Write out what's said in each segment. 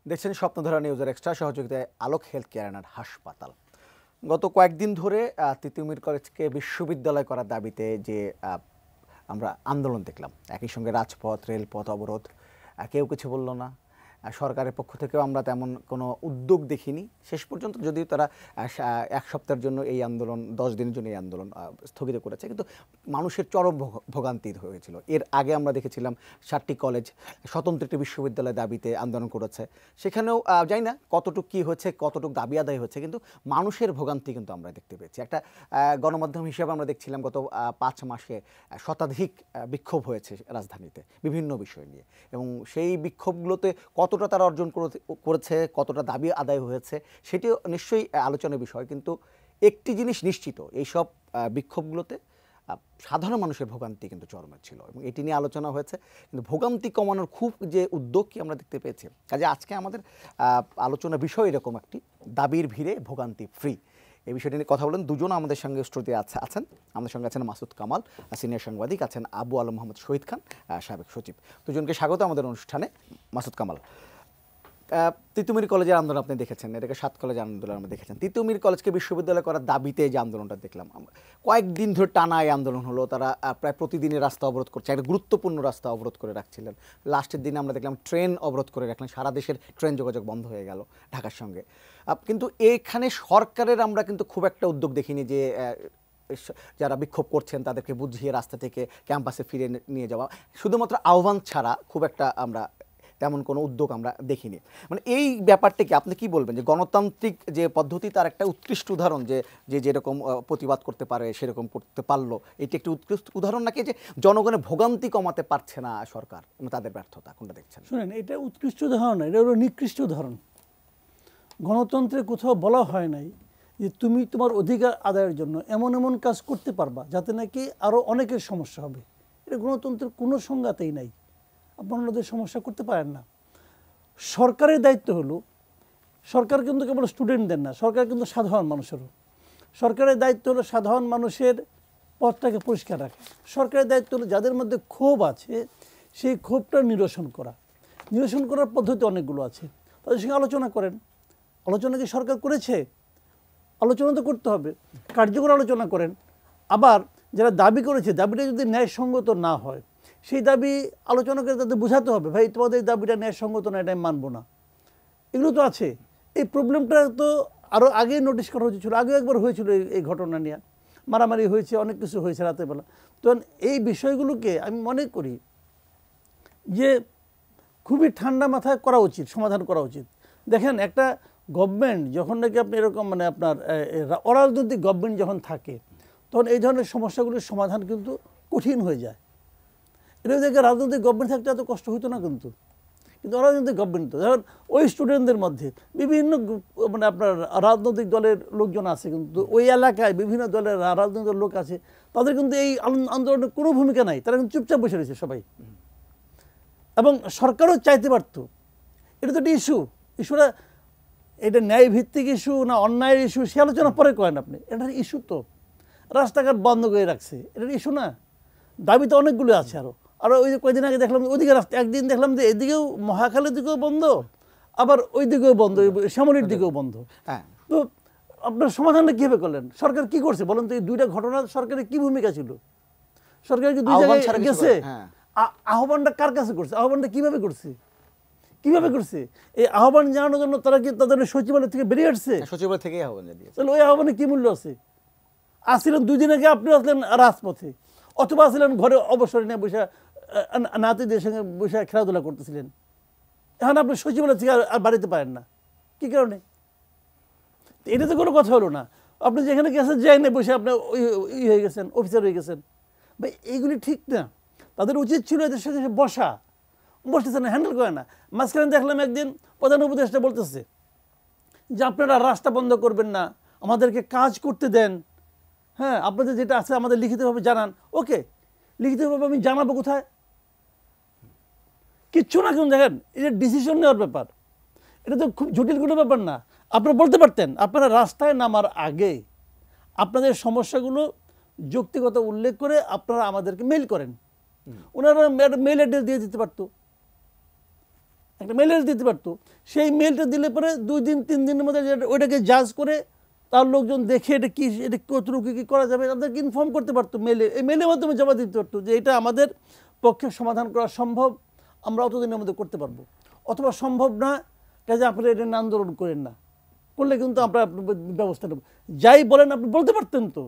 দেখছেন স্বপ্নধারা নিউজের এক্সট্রা সহযোগিতায় আলোক হেলথ কেয়ার অ্যান্ড হাসপাতাল। গত কয়েকদিন ধরে তিতুমির কলেজকে বিশ্ববিদ্যালয় করার দাবিতে যে আমরা আন্দোলন দেখলাম, একই সঙ্গে রাজপথ রেলপথ অবরোধ, কেউ কিছু বলল না। সরকারের পক্ষ থেকেও আমরা তেমন কোনো উদ্যোগ দেখিনি শেষ পর্যন্ত, যদিও তারা এক সপ্তাহের জন্য এই আন্দোলন 10 দিনের জন্য এই আন্দোলন স্থগিত করেছে, কিন্তু মানুষের চরম ভোগান্তি হয়েছিল। এর আগে আমরা দেখেছিলাম 7টি কলেজ স্বতন্ত্র একটি বিশ্ববিদ্যালয় দাবিতে আন্দোলন করেছে, সেখানেও জানি না কতটুকু কী হয়েছে, কতটুকু দাবি আদায় হয়েছে, কিন্তু মানুষের ভোগান্তি কিন্তু আমরা দেখতে পেয়েছি। একটা গণমাধ্যম হিসেবে আমরা দেখছিলাম গত 5 মাসে শতাধিক বিক্ষোভ হয়েছে রাজধানীতে বিভিন্ন বিষয় নিয়ে, এবং সেই বিক্ষোভগুলোতে কতটা তারা অর্জন করেছে, কতটা দাবি আদায় হয়েছে সেটিও নিশ্চয়ই আলোচনার বিষয়। কিন্তু একটি জিনিস নিশ্চিত, এইসব বিক্ষোভগুলোতে সাধারণ মানুষের ভোগান্তি কিন্তু চরমে ছিল, এবং এটি নিয়ে আলোচনা হয়েছে। কিন্তু ভোগান্তি কমানোর খুব যে উদ্যোগ কি আমরা দেখতে পেয়েছি, কাজে আজকে আমাদের আলোচনার বিষয় এরকম একটি, দাবির ভিড়ে ভোগান্তি ফ্রি। এই বিষয়টি নিয়ে কথা বলেন দুজন আমাদের সঙ্গে স্টুডিওতে আছেন। আমাদের সঙ্গে আছেন মাসুদ কামাল, সিনিয়র সাংবাদিক, আছেন আবু আলম মোহাম্মদ শহীদ খান, সাবেক সচিব। দুজনকে স্বাগত আমাদের অনুষ্ঠানে। মাসুদ কামাল, তিতুমির কলেজের আন্দোলন আপনি দেখেছেন, এটাকে 7 কলেজের আন্দোলন আমরা দেখেছেন। তিতুমির কলেজকে বিশ্ববিদ্যালয় করার দাবিতে যে আন্দোলনটা দেখলাম, কয়েকদিন ধরে টানা এই আন্দোলন হলো, তারা প্রায় প্রতিদিনই রাস্তা অবরোধ করছে, একটা গুরুত্বপূর্ণ রাস্তা অবরোধ করে রাখছিলেন। লাস্টের দিনে আমরা দেখলাম ট্রেন অবরোধ করে রাখলেন, সারা দেশের ট্রেন যোগাযোগ বন্ধ হয়ে গেল ঢাকার সঙ্গে। কিন্তু এখানে সরকারের আমরা কিন্তু খুব একটা উদ্যোগ দেখিনি যে যারা বিক্ষোভ করছেন তাদেরকে বুঝিয়ে রাস্তা থেকে ক্যাম্পাসে ফিরে নিয়ে যাওয়া, শুধুমাত্র আহ্বান ছাড়া খুব একটা আমরা তেমন কোনো উদ্যোগ আমরা দেখিনি। মানে এই ব্যাপারটাকে আপনি কি বলবেন যে গণতান্ত্রিক যে পদ্ধতি তার একটা উৎকৃষ্ট উদাহরণ, যে যেরকম প্রতিবাদ করতে পারে সেরকম করতে পারলো, এটি একটি উৎকৃষ্ট উদাহরণ, নাকি যে জনগণের ভোগান্তি কমাতে পারছে না সরকার, তাদের ব্যর্থতা, কোনটা দেখছেন? শুনেন, এটা উৎকৃষ্ট উদাহরণ, এটা হলো নিকৃষ্ট উদাহরণ। গণতন্ত্রে কোথাও বলা হয় নাই যে তুমি তোমার অধিকার আদায়ের জন্য এমন এমন কাজ করতে পারবা যাতে নাকি আরও অনেকের সমস্যা হবে। এটা গণতন্ত্রের কোনো সংজ্ঞাতেই নাই। আপনাদের সমস্যা করতে পারেন না। সরকারের দায়িত্ব হলো, সরকার কিন্তু কেবল স্টুডেন্টদের না, সরকার কিন্তু সাধারণ মানুষেরও। সরকারের দায়িত্ব হলো সাধারণ মানুষের পথটাকে পরিষ্কার রাখা। সরকারের দায়িত্ব হলো যাদের মধ্যে ক্ষোভ আছে সেই ক্ষোভটা নিরসন করা। নিরসন করার পদ্ধতি অনেকগুলো আছে, তাদের সঙ্গে আলোচনা করেন। আলোচনা কি সরকার করেছে? আলোচনা তো করতে হবে, কার্যকর আলোচনা করেন। আবার যারা দাবি করেছে, দাবিটা যদি ন্যায়সঙ্গত না হয়, সেই দাবি আলোচনা করে তাদের বোঝাতে হবে, ভাই তোমাদের দাবিটা ন্যায়সঙ্গত না, এটা আমি মানবো না। এগুলো তো আছে। এই প্রবলেমটা তো আরও আগে নোটিশ করা হয়েছিল, আগেও একবার হয়েছিল এই ঘটনা নিয়ে, মারামারি হয়েছে, অনেক কিছু হয়েছে রাতের বেলা। তো এই বিষয়গুলোকে আমি মনে করি যে খুবই ঠান্ডা মাথায় করা উচিত, সমাধান করা উচিত। দেখেন, একটা গভর্নমেন্ট যখন নাকি আপনি এরকম মানে আপনার অরাজনৈতিক গভর্নমেন্ট যখন থাকে, তখন এই ধরনের সমস্যাগুলির সমাধান কিন্তু কঠিন হয়ে যায়। এটা দেখে রাজনৈতিক গভর্নমেন্ট থাকতে এত কষ্ট হতো না, কিন্তু অরাজনৈতিক গভর্নমেন্ট তো ধরুন ওই স্টুডেন্টদের মধ্যে বিভিন্ন মানে আপনার রাজনৈতিক দলের লোকজন আছে, কিন্তু ওই এলাকায় বিভিন্ন দলের রাজনৈতিক লোক আছে, তাদের কিন্তু এই আন্দোলনের কোনো ভূমিকা নাই, তারা কিন্তু চুপচাপ বসে রয়েছে সবাই। এবং সরকারও চাইতে পারত। এটা তো একটা ইস্যুটা এটা ন্যায়ভিত্তিক ইস্যু না অন্যায়ের ইস্যু সে আলোচনা পরে করেন আপনি। এটার ইস্যু তো রাস্তাঘাট বন্ধ করে রাখছে, এটার ইস্যু না। দাবি তো অনেকগুলো আছে। আরও ওই যে কয়েকদিন আগে দেখলাম ওইদিকে রাস্তা, একদিন দেখলাম যে এদিকেও মহাখালীর দিকেও বন্ধ, আবার ওই দিকেও বন্ধ, শ্যামলীর দিকেও বন্ধ। তো আপনার সমাধানটা কীভাবে করলেন? সরকার কি করছে বলেন তো? এই দুইটা ঘটনা সরকারের কি ভূমিকা ছিল? সরকার কি দুই জায়গায় গেছে? আহ্বানটা কার কাছে করছে? আহ্বানটা কিভাবে করছে? এই আহ্বান জানানোর জন্য তারা কি তাদের সচিবালয় থেকে বেরিয়ে আসছে? সচিবালয় থেকেই আহ্বান জানিয়েছে। তাহলে ওই আহ্বানে কি মূল্য আছে? আসছিলেন 2 দিন আগে, আপনি আসলেন রাজপথে, অথবা আসলেন ঘরে অবসর নিয়ে বসে নাতিদের সঙ্গে বসে খেলাধুলা করতেছিলেন। এখন আপনি সচিবালয় থেকে আর বাড়িতে পারেন না, কি কারণে? এটা তো কোনো কথা হলো না। আপনি যেখানে গেছেন যাই না, বসে আপনি হয়ে গেছেন, অফিসার হয়ে গেছেন। ভাই এইগুলি ঠিক না। তাদের উচিত ছিল এদের সাথে বসতেছে না, হ্যান্ডেল করে না। মাঝখানে দেখলাম একদিন প্রধান উপদেষ্টা বলতেছে যে আপনারা রাস্তা বন্ধ করবেন না, আমাদেরকে কাজ করতে দেন। হ্যাঁ, আপনাদের যেটা আছে আমাদের লিখিতভাবে জানান। ওকে, লিখিতভাবে আমি জানাবো কোথায়? কিচ্ছু না। কেন দেখেন, এটা ডিসিশন নেওয়ার ব্যাপার, এটা তো খুব জটিল কোনো ব্যাপার না। আপনারা বলতে পারতেন, আপনারা রাস্তায় নামার আগে আপনাদের সমস্যাগুলো যৌক্তিকত উল্লেখ করে আপনারা আমাদেরকে মেইল করেন। ওনারা মেইল অ্যাড্রেস দিয়ে দিতে পারতো। কিন্তু ওনারা মেইল অ্যাড্রেস দেওয়ার কোনো সুযোগ নেই। ওনারা মেইল অ্যাড্রেস দিয়ে দিতে পারতো, আপনারা আমাদেরকে মেইল করেন। ওনারা মেইল অ্যাড্রেস দিয়ে দিতে পারতো, আপনারা আমাদেরকে মেইল করেন। একটা মেল দিতে পারতো। সেই মেলটা দিলে পরে 2 দিন 3 দিনের মধ্যে ওইটাকে জাজ করে তার লোকজন দেখে এটা কি, এটা কতটুকু কী করা যাবে তাদেরকে ইনফর্ম করতে পারতো মেলে, এই মেলের মাধ্যমে জমা দিতে পারতো যে এটা আমাদের পক্ষে সমাধান করা সম্ভব, আমরা অতদিনের মধ্যে করতে পারবো। অথবা সম্ভব না, কাজে আপনারা এটা নিয়ে আন্দোলন করেন না, করলে কিন্তু আমরা ব্যবস্থা নেব। যাই বলেন আপনি বলতে পারতেন তো,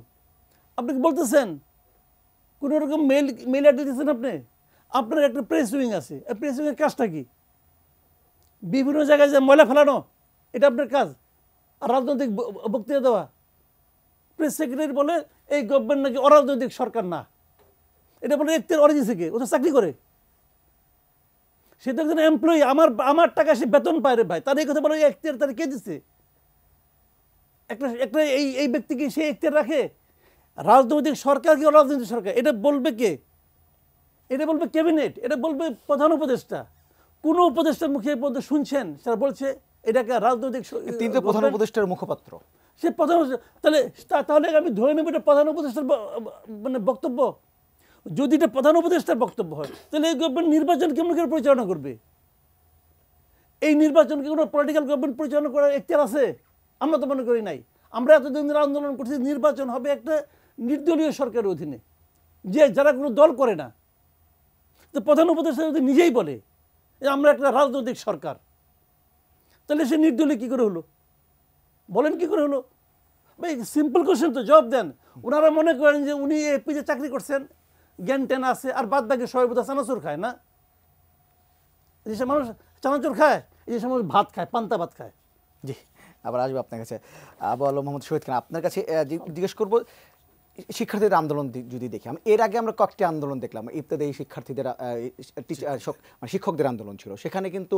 আপনি কি বলতেছেন? কোনো রকম মেল অ্যাড্রেস দিচ্ছেন আপনি? আপনার একটা প্রেস উইং আছে, এই প্রেস উইংয়ের কাজটা কি? বিভিন্ন জায়গায় যে ময়লা ফেলানো, এটা আপনার কাজ? আর রাজনৈতিক বক্তৃতা দেওয়া? প্রেস সেক্রেটারি বলে এই গভর্নমেন্ট নাকি অরাজনৈতিক সরকার না, এটা বলে এখতিয়ার অরিজিন থেকে, ও তো চাকরি করে, সে তো একজন এমপ্লয়ি, আমার টাকা সে বেতন পায় রে ভাই, তার এই কথা বলে এখতিয়ার তার কে দিচ্ছে? একটা এই ব্যক্তিকে সে এখতিয়ার রাখে? রাজনৈতিক সরকার কি অরাজনৈতিক সরকার এটা বলবে কে? এটা বলবে ক্যাবিনেট, এটা বলবে প্রধান উপদেষ্টা। কোন উপদেষ্টার মুখে পর্যন্ত শুনছেন সেটা বলছে এটাকে রাজনৈতিক? তিনি তো প্রধান উপদেষ্টার মুখপাত্র। সে প্রধান, তাহলে আমি ধরে নেব এটা প্রধান উপদেষ্টার মানে বক্তব্য। যদি এটা প্রধান উপদেষ্টার বক্তব্য হয় তাহলে এই গভর্নমেন্ট নির্বাচন কেমন করে পরিচালনা করবে? এই নির্বাচনকে কোনো পলিটিক্যাল গভর্নমেন্ট পরিচালনা করার এখতিয়ার আছে? আমরা তো মনে করি নাই। আমরা এতদিন ধরে আন্দোলন করছি নির্বাচন হবে একটা নির্দলীয় সরকারের অধীনে, যে যারা কোনো দল করে না। তো প্রধান উপদেষ্টা যদি নিজেই বলে যে আমরা একটা রাজনৈতিক সরকার, তাহলে সে নির্দলীয় কী করে হলো? বলেন কি করে হলো ভাই? সিম্পল কোশ্চেন তো, জবাব দেন। ওনারা মনে করেন যে উনি এপিতে চাকরি করছেন, জ্ঞান ট্যান আছে, আর বাদ বাকি সবাই বোধহয় চানাচুর খায় না? এই যে মানুষ চানাচুর খায়, এই যে মানুষ ভাত খায়, পান্তা ভাত খায়। জি, আবার আসবো আপনার কাছে। আবু আলম মোহাম্মদ শহীদ খান, আপনার কাছে জিজ্ঞেস করবো, শিক্ষার্থীদের আন্দোলন যদি দেখি, এর আগে আমরা কয়েকটি আন্দোলন দেখলাম। ইবতদায়ী শিক্ষার্থীদের শিক্ষকদের আন্দোলন ছিল, সেখানে কিন্তু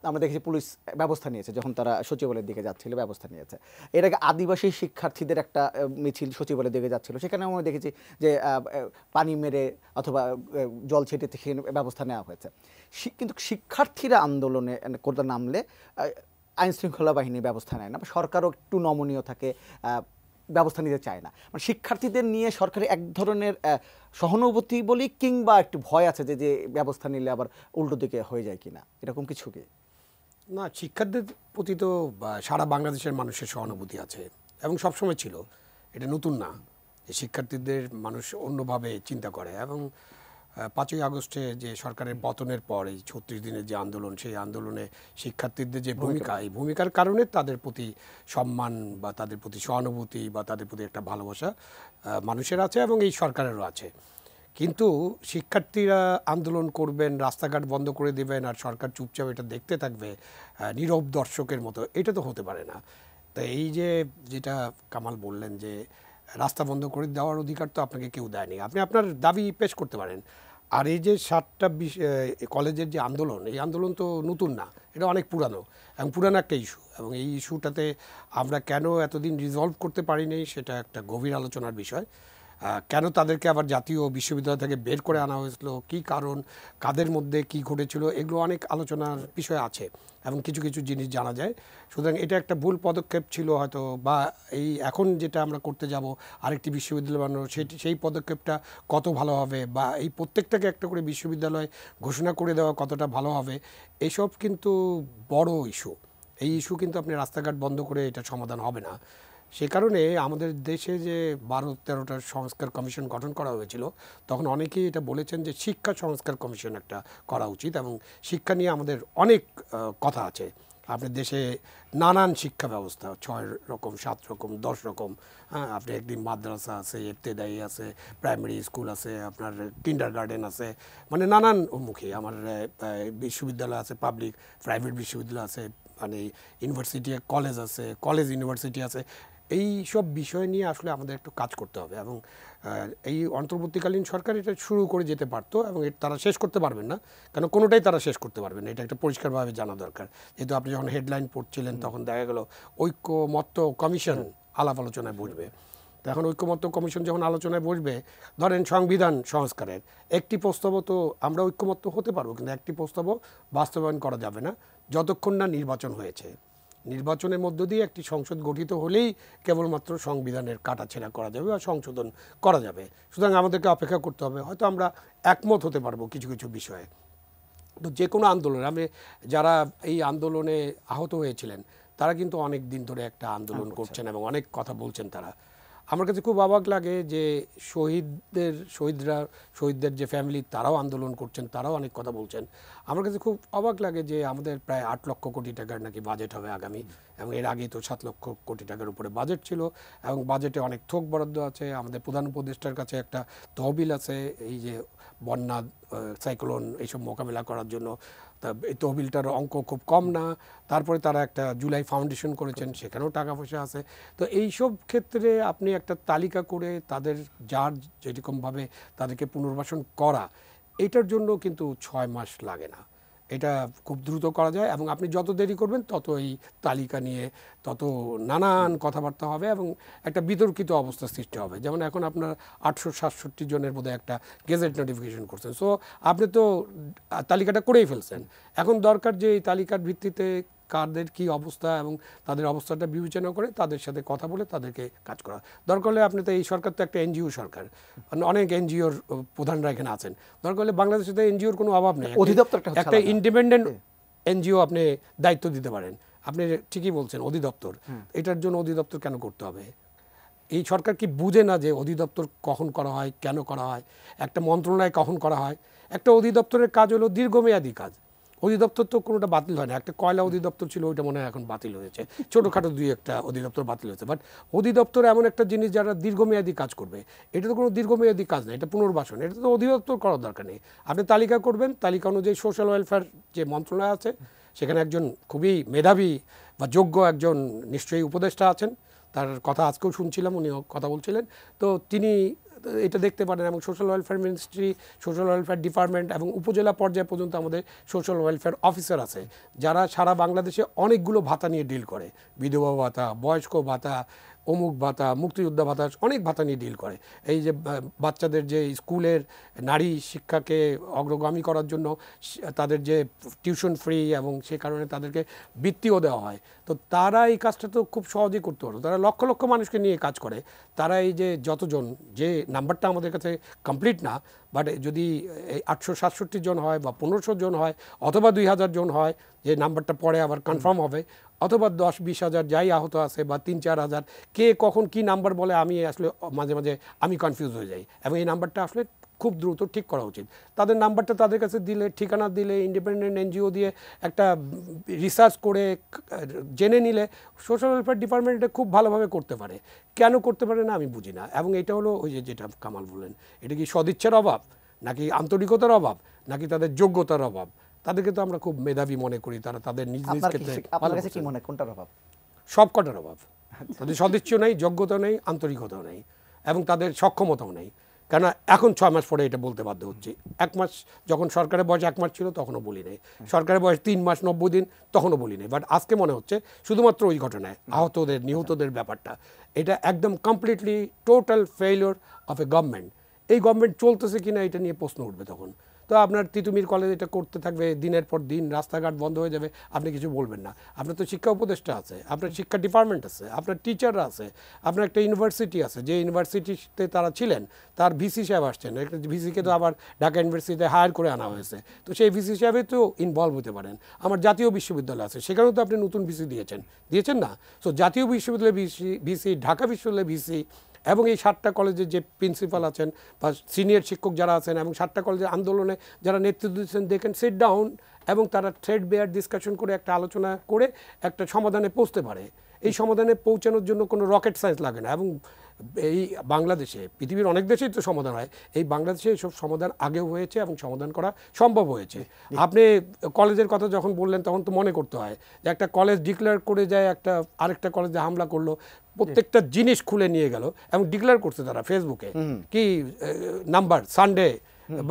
আমরা দেখেছি পুলিশ ব্যবস্থা নিয়েছে যখন তারা সচিবালয়ের দিকে যাচ্ছিল, ব্যবস্থা নিয়েছে। এর আগে আদিবাসী শিক্ষার্থীদের একটা মিছিল সচিবালয়ের দিকে যাচ্ছিল, সেখানে আমরা দেখেছি যে পানি মেরে অথবা জল ছেটে থেকে ব্যবস্থা নেওয়া হয়েছে। কিন্তু শিক্ষার্থীরা আন্দোলনে করতে নামলে আইনশৃঙ্খলা বাহিনী ব্যবস্থা নেয় না, সরকারও একটু নমনীয় থাকে, ব্যবস্থা নিতে চায় না। মানে শিক্ষার্থীদের নিয়ে সরকারের এক ধরনের সহানুভূতি বলি, কিংবা একটু ভয় আছে যে ব্যবস্থা নিলে আবার উল্টো দিকে হয়ে যায় কিনা, এরকম কিছু কি? না, শিক্ষার্থীদের প্রতি তো সারা বাংলাদেশের মানুষের সহানুভূতি আছে এবং সবসময় ছিল, এটা নতুন না যে শিক্ষার্থীদের মানুষ অন্যভাবে চিন্তা করে। এবং 5ই আগস্টে যে সরকারের পতনের পর এই 36 দিনের যে আন্দোলন, সেই আন্দোলনে শিক্ষার্থীদের যে ভূমিকা, এই ভূমিকার কারণে তাদের প্রতি সম্মান বা তাদের প্রতি সহানুভূতি বা তাদের প্রতি একটা ভালোবাসা মানুষের আছে এবং এই সরকারেরও আছে। কিন্তু শিক্ষার্থীরা আন্দোলন করবেন, রাস্তাঘাট বন্ধ করে দেবেন আর সরকার চুপচাপ এটা দেখতে থাকবে নীরব দর্শকের মতো, এটা তো হতে পারে না। তো এই যেটা কামাল বললেন যে রাস্তা বন্ধ করে দেওয়ার অধিকার তো আপনাকে কেউ দেয়নি, আপনি আপনার দাবি পেশ করতে পারেন। আর এই যে 7টা কলেজের যে আন্দোলন, এই আন্দোলন তো নতুন না, এটা অনেক পুরানো এবং পুরানো একটা ইস্যু। এবং এই ইস্যুটাতে আমরা কেন এতদিন রিজলভ করতে পারিনি সেটা একটা গভীর আলোচনার বিষয়। কেন তাদেরকে আবার জাতীয় বিশ্ববিদ্যালয় থেকে বের করে আনা হয়েছিল, কী কারণ, কাদের মধ্যে কি ঘটেছিল, এগুলো অনেক আলোচনার বিষয় আছে এবং কিছু কিছু জিনিস জানা যায়। সুতরাং এটা একটা ভুল পদক্ষেপ ছিল হয়তো, বা এই এখন যেটা আমরা করতে যাব আরেকটি বিশ্ববিদ্যালয় বানানো, সেই পদক্ষেপটা কত ভালো হবে, বা এই প্রত্যেকটাকে একটা করে বিশ্ববিদ্যালয় ঘোষণা করে দেওয়া কতটা ভালো হবে, এইসব কিন্তু বড় ইস্যু। এই ইস্যু কিন্তু আপনি রাস্তাঘাট বন্ধ করে এটা সমাধান হবে না। সে কারণে আমাদের দেশে যে 12-13টার সংস্কার কমিশন গঠন করা হয়েছিল, তখন অনেকেই এটা বলেছেন যে শিক্ষা সংস্কার কমিশন একটা করা উচিত। এবং শিক্ষা নিয়ে আমাদের অনেক কথা আছে। আপনার দেশে নানান শিক্ষা ব্যবস্থা, 6 রকম, 7 রকম, 10 রকম। হ্যাঁ, আপনি একদিন মাদ্রাসা আছে, ইবতেদায়ী আছে, প্রাইমারি স্কুল আছে, আপনার কিন্ডার গার্ডেন আছে, মানে নানান মুখী। আমার বিশ্ববিদ্যালয় আছে, পাবলিক প্রাইভেট বিশ্ববিদ্যালয় আছে, মানে ইউনিভার্সিটি কলেজ আছে, কলেজ ইউনিভার্সিটি আছে। এই সব বিষয় নিয়ে আসলে আমাদের একটু কাজ করতে হবে। এবং এই অন্তর্বর্তীকালীন সরকার এটা শুরু করে যেতে পারতো এবং তারা শেষ করতে পারবেন না, কারণ কোনোটাই তারা শেষ করতে পারবেন না, এটা একটা পরিষ্কারভাবে জানা দরকার। যেহেতু আপনি যখন হেডলাইন পড়ছিলেন তখন দেখা গেল ঐক্যমত্য কমিশন আলাপ আলোচনায় বসবে। তো এখন ঐক্যমত্য কমিশন যখন আলোচনায় বসবে, ধরেন সংবিধান সংস্কারের একটি প্রস্তাবও তো আমরা ঐক্যমত্য হতে পারবো, কিন্তু একটি প্রস্তাবও বাস্তবায়ন করা যাবে না যতক্ষণ না নির্বাচন হয়েছে। নির্বাচনের মধ্য দিয়ে একটি সংসদ গঠিত হলেই কেবলমাত্র সংবিধানের কাটাছেঁড়া করা যাবে বা সংশোধন করা যাবে। সুতরাং আমাদেরকে অপেক্ষা করতে হবে, হয়তো আমরা একমত হতে পারবো কিছু কিছু বিষয়ে, তো যে কোনো আন্দোলন আমি যারা এই আন্দোলনে আহত হয়েছিলেন তারা কিন্তু অনেক দিন ধরে একটা আন্দোলন করছেন এবং অনেক কথা বলছেন তারা। আমার কাছে খুব অবাক লাগে যে শহীদদের যে ফ্যামিলি তারাও আন্দোলন করছেন, তারাও অনেক কথা বলছেন। আমার কাছে খুব অবাক লাগে যে আমাদের প্রায় 8 লক্ষ কোটি টাকার নাকি বাজেট হবে আগামী, এবং এর আগেই তো 7 লক্ষ কোটি টাকার উপরে বাজেট ছিল, এবং বাজেটে অনেক থোক বরাদ্দ আছে। আমাদের প্রধান উপদেষ্টার কাছে একটা তহবিল আছে এই যে বন্যা, সাইক্লোন এইসব মোকাবেলা করার জন্য। তা এই তহবিলটার অঙ্ক খুব কম না। তারপরে তারা একটা জুলাই ফাউন্ডেশন করেছেন, সেখানেও টাকা পয়সা আছে। তো এইসব ক্ষেত্রে আপনি একটা তালিকা করে তাদের যার যেরকমভাবে তাদেরকে পুনর্বাসন করা, এটার জন্য কিন্তু 6 মাস লাগে না, এটা খুব দ্রুত করা যায়। এবং আপনি যত দেরি করবেন তত এই তালিকা নিয়ে তত নানান কথাবার্তা হবে এবং একটা বিতর্কিত অবস্থা সৃষ্টি হবে। যেমন এখন আপনার 867 জনের মধ্যে একটা গেজেট নোটিফিকেশন করছেন, সো আপনি তো তালিকাটা করেই ফেলছেন। এখন দরকার যে এই তালিকার ভিত্তিতে কাদের কি অবস্থা এবং তাদের অবস্থাটা বিবেচনা করে তাদের সাথে কথা বলে তাদেরকে কাজ করা দরকার হলে। আপনি তো এই সরকার তো একটা এনজিও সরকার, অনেক এনজিওর প্রধানরা এখানে আছেন। দরকার হলে বাংলাদেশে তো এনজিওর কোনো অভাব নেই, অধিদপ্তরটা একটা ইন্ডিপেন্ডেন্ট এনজিও আপনি দায়িত্ব দিতে পারেন। আপনি ঠিকই বলছেন অধিদপ্তর, এটার জন্য অধিদপ্তর কেন করতে হবে? এই সরকার কি বুঝে না যে অধিদপ্তর কখন করা হয়, কেন করা হয়, একটা মন্ত্রণালয় কখন করা হয়? একটা অধিদপ্তরের কাজ হলো দীর্ঘমেয়াদী কাজ। অধিদপ্তর তো কোনোটা বাতিল হয় না। একটা কয়লা অধিদপ্তর ছিল, ওইটা মনে হয় এখন বাতিল হয়েছে, ছোটোখাটো 2-1টা অধিদপ্তর বাতিল হয়েছে। বাট অধিদপ্তর এমন একটা জিনিস যারা দীর্ঘমেয়াদী কাজ করবে, এটা তো কোনো দীর্ঘমেয়াদী কাজ না, এটা পুনর্বাসন। এটা তো অধিদপ্তর করার দরকার নেই। আপনি তালিকা করবেন, তালিকা অনুযায়ী সোশ্যাল ওয়েলফেয়ার যে মন্ত্রণালয় আছে সেখানে একজন খুবই মেধাবী বা যোগ্য একজন নিশ্চয়ই উপদেষ্টা আছেন, তার কথা আজকেও শুনছিলাম, উনি কথা বলছিলেন। তো তিনি এটা দেখতে পারেন। এবং social welfare ministry, social welfare department এবং উপজেলা পর্যায় পর্যন্ত আমাদের সোশ্যাল ওয়েলফেয়ার অফিসার আছে যারা সারা বাংলাদেশে অনেকগুলো ভাতা নিয়ে ডিল করে। বিধবা ভাতা, বয়স্ক ভাতা, অমুক ভাতা, মুক্তিযোদ্ধা ভাতা, অনেক ভাতা নিয়ে ডিল করে। এই যে বাচ্চাদের যে স্কুলের নারী শিক্ষাকে অগ্রগামী করার জন্য তাদের যে টিউশন ফ্রি এবং সে কারণে তাদেরকে বৃত্তিও দেওয়া হয়। তো তারা এই কাজটা তো খুব সহজেই করতে পারো। তারা লক্ষ লক্ষ মানুষকে নিয়ে কাজ করে। তারা এই যে যতজন, যে নাম্বারটা আমাদের কাছে কমপ্লিট না, বাট যদি 867 জন হয় বা 1500 জন হয় অথবা 2000 জন হয়, যে নাম্বারটা পরে আবার কনফার্ম হবে, অথবা 10-20 হাজার যাই আহত আছে বা 3-4 হাজার, কে কখন কি নাম্বার বলে আমি আসলে মাঝে মাঝে আমি কনফিউজ হয়ে যাই। এবং এই নাম্বারটা আসলে খুব দ্রুত ঠিক করা উচিত। তাদের নাম্বারটা তাদের কাছে দিলে, ঠিকানা দিলে, ইন্ডিপেন্ডেন্ট এনজিও দিয়ে একটা রিসার্চ করে জেনে নিলে সোশ্যাল ওয়েলফেয়ার ডিপার্টমেন্ট এটা খুব ভালোভাবে করতে পারে। কেন করতে পারে না আমি বুঝি না। এবং এটা হলো ওই যে যেটা কামাল বললেন, এটা কি সদিচ্ছার অভাব, নাকি আন্তরিকতার অভাব, নাকি তাদের যোগ্যতার অভাব? তাদেরকে তো আমরা খুব মেধাবী মনে করি, তারা তাদের নিজ নিজ ক্ষেত্রে আপনার কাছে কি মনে হয় কোনটার অভাব? সব কটার অভাব। তাদের সদিচ্ছ নেই, যোগ্যতা নেই, আন্তরিকতাও নেই, এবং তাদের সক্ষমতাও নেই। কেন এখন 6 মাস পরে এটা বলতে বাধ্য হচ্ছে। 1 মাস যখন সরকারের বয়স 1 মাস ছিল তখনও বলি নেই, সরকারের বয়স 3 মাস 90 দিন তখনও বলি নেই। বাট আজকে মনে হচ্ছে শুধুমাত্র ওই ঘটনায় আহতদের, নিহতদের ব্যাপারটা, এটা একদম completely total failure of a government. এই গভর্নমেন্ট চলতেছে কিনা এটা নিয়ে প্রশ্ন উঠবে তখন। তো আপনার তিতুমির কলেজ এটা করতে থাকবে দিনের পর দিন, রাস্তাঘাট বন্ধ হয়ে যাবে, আপনি কিছু বলবেন না। আপনার তো শিক্ষা উপদেষ্টা আছে, আপনার শিক্ষা ডিপার্টমেন্ট আছে, আপনার টিচাররা আছে, আপনার একটা ইউনিভার্সিটি আছে, যে ইউনিভার্সিটিতে তারা ছিলেন তার ভিসি সাহেব আসছেন, একটা ভিসিকে তো আবার ঢাকা ইউনিভার্সিটিতে হায়ার করে আনা হয়েছে, তো সেই ভিসি সাহেবে তো ইনভলভ হতে পারেন। আমার জাতীয় বিশ্ববিদ্যালয় আছে, সেখানেও তো আপনি নতুন ভিসি দিয়েছেন না। সো জাতীয় বিশ্ববিদ্যালয়ের ভিসি, ঢাকা বিশ্ববিদ্যালয়ের ভিসি, এবং এই 7টা কলেজের যে প্রিন্সিপাল আছেন বা সিনিয়র শিক্ষক যারা আছেন, এবং 7টা কলেজের আন্দোলনে যারা নেতৃত্ব দিচ্ছেন, দেখেন সিট ডাউন এবং তারা থ্রেড বেয়ার ডিসকাশন করে একটা আলোচনা করে একটা সমাধানে পৌঁছতে পারে। এই সমাধানে পৌঁছানোর জন্য কোনো রকেট সায়েন্স লাগে না। এবং এই বাংলাদেশে, পৃথিবীর অনেক দেশেই তো সমাধান হয়, এই বাংলাদেশে এইসব সমাধান আগেও হয়েছে এবং সমাধান করা সম্ভব হয়েছে। আপনি কলেজের কথা যখন বললেন তখন তো মনে করতে হয় যে একটা কলেজ ডিক্লেয়ার করে যায়, একটা আরেকটা কলেজে হামলা করলো, প্রত্যেকটা জিনিস খুলে নিয়ে গেল এবং ডিক্লেয়ার করছে তারা ফেসবুকে, কি নাম্বার সানডে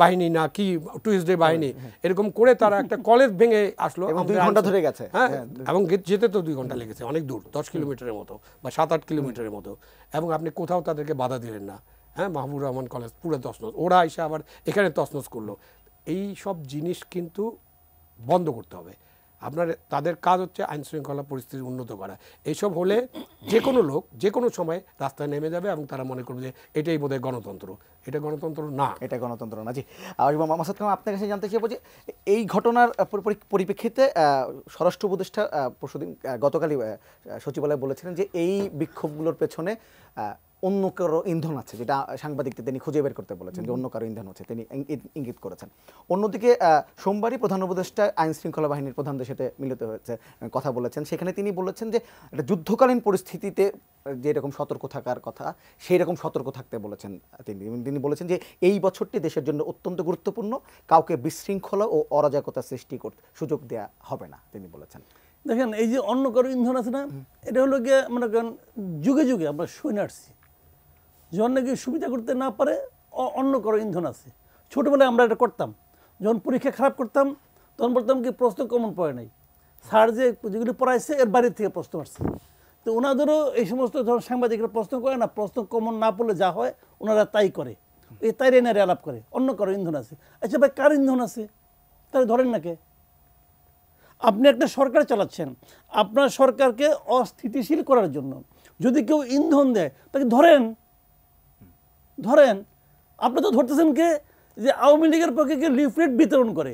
বাহিনী না কি টুইসডে বাহিনী, এরকম করে তারা একটা কলেজ ভেঙে আসলো। 2 ঘন্টা ধরে গেছে। হ্যাঁ, এবং যেতে তো 2 ঘন্টা লেগেছে, অনেক দূর, 10 কিলোমিটারের মতো বা 7-8 কিলোমিটারের মতো। এবং আপনি কোথাও তাদেরকে বাধা দিলেন না। হ্যাঁ, মাহবুব রহমান কলেজ পুরো তছনছ, ওরা এসে আবার এখানে তছনছ করলো। এই সব জিনিস কিন্তু বন্ধ করতে হবে। আপনার তাদের কাজ হচ্ছে আইন শৃঙ্খলা পরিস্থিতি উন্নত করা। এইসব হলে যে কোনো লোক যে কোনো সময় রাস্তায় নেমে যাবে এবং তারা মনে করবে যে এটাই বোধহয় গণতন্ত্র। এটা গণতন্ত্র না, এটা গণতন্ত্র না। জি, মাসুদ খান, আপনার কাছে জানতে চাইবো যে এই ঘটনার পরিপ্রেক্ষিতে স্বরাষ্ট্র উপদেষ্টা পরশুদিন গতকালই সচিবালয়ে বলেছিলেন যে এই বিক্ষোভগুলোর পেছনে অন্য কারো ইন্ধন আছে, যেটা সাংবাদিকদের তিনি খুঁজে বের করতে বলেছেন যে অন্য কারো ইন্ধন আছে, তিনি ইঙ্গিত করেছেন। অন্যদিকে সোমবারই প্রধান উপদেষ্টা আইন শৃঙ্খলা বাহিনীর প্রধানদের সাথে মিলিত হয়েছে, কথা বলেছেন। সেখানে তিনি বলেছেন যে একটা যুদ্ধকালীন পরিস্থিতিতে যেরকম সতর্ক থাকার কথা সেই রকম সতর্ক থাকতে বলেছেন তিনি বলেছেন যে এই বছরটি দেশের জন্য অত্যন্ত গুরুত্বপূর্ণ, কাউকে বিশৃঙ্খলা ও অরাজকতা সৃষ্টি করতে সুযোগ দেওয়া হবে না, তিনি বলেছেন। দেখেন, এই যে অন্য কারো ইন্ধন আছে না, এটা হলো গিয়ে মনে করেন যুগে যুগে আমরা শুনে আসছি, যখন নাকি সুবিধা করতে না পারে অন্য কারো ইন্ধন আছে। ছোটোবেলায় আমরা এটা করতাম, যখন পরীক্ষা খারাপ করতাম তখন বলতাম কি প্রশ্ন কমন পড়ে নাই, স্যার যেগুলি পড়াইছে এর বাইরের থেকে প্রশ্ন আসছে। তো ওনাদেরও এই সমস্ত যখন সাংবাদিকরা প্রশ্ন করে না, প্রশ্ন কমন না পড়লে যা হয় ওনারা তাই করে, এই তাই রেনারে আলাপ করে অন্য কারো ইন্ধন আছে। আচ্ছা ভাই, কার ইন্ধন আছে তাহলে ধরেন না কে? আপনি একটা সরকার চালাচ্ছেন, আপনার সরকারকে অস্থিতিশীল করার জন্য যদি কেউ ইন্ধন দেয় তাকে ধরেন। আপনি তো ধরতেছেন কে? যে আওয়ামী লীগের পক্ষে কে লিফলেট বিতরণ করে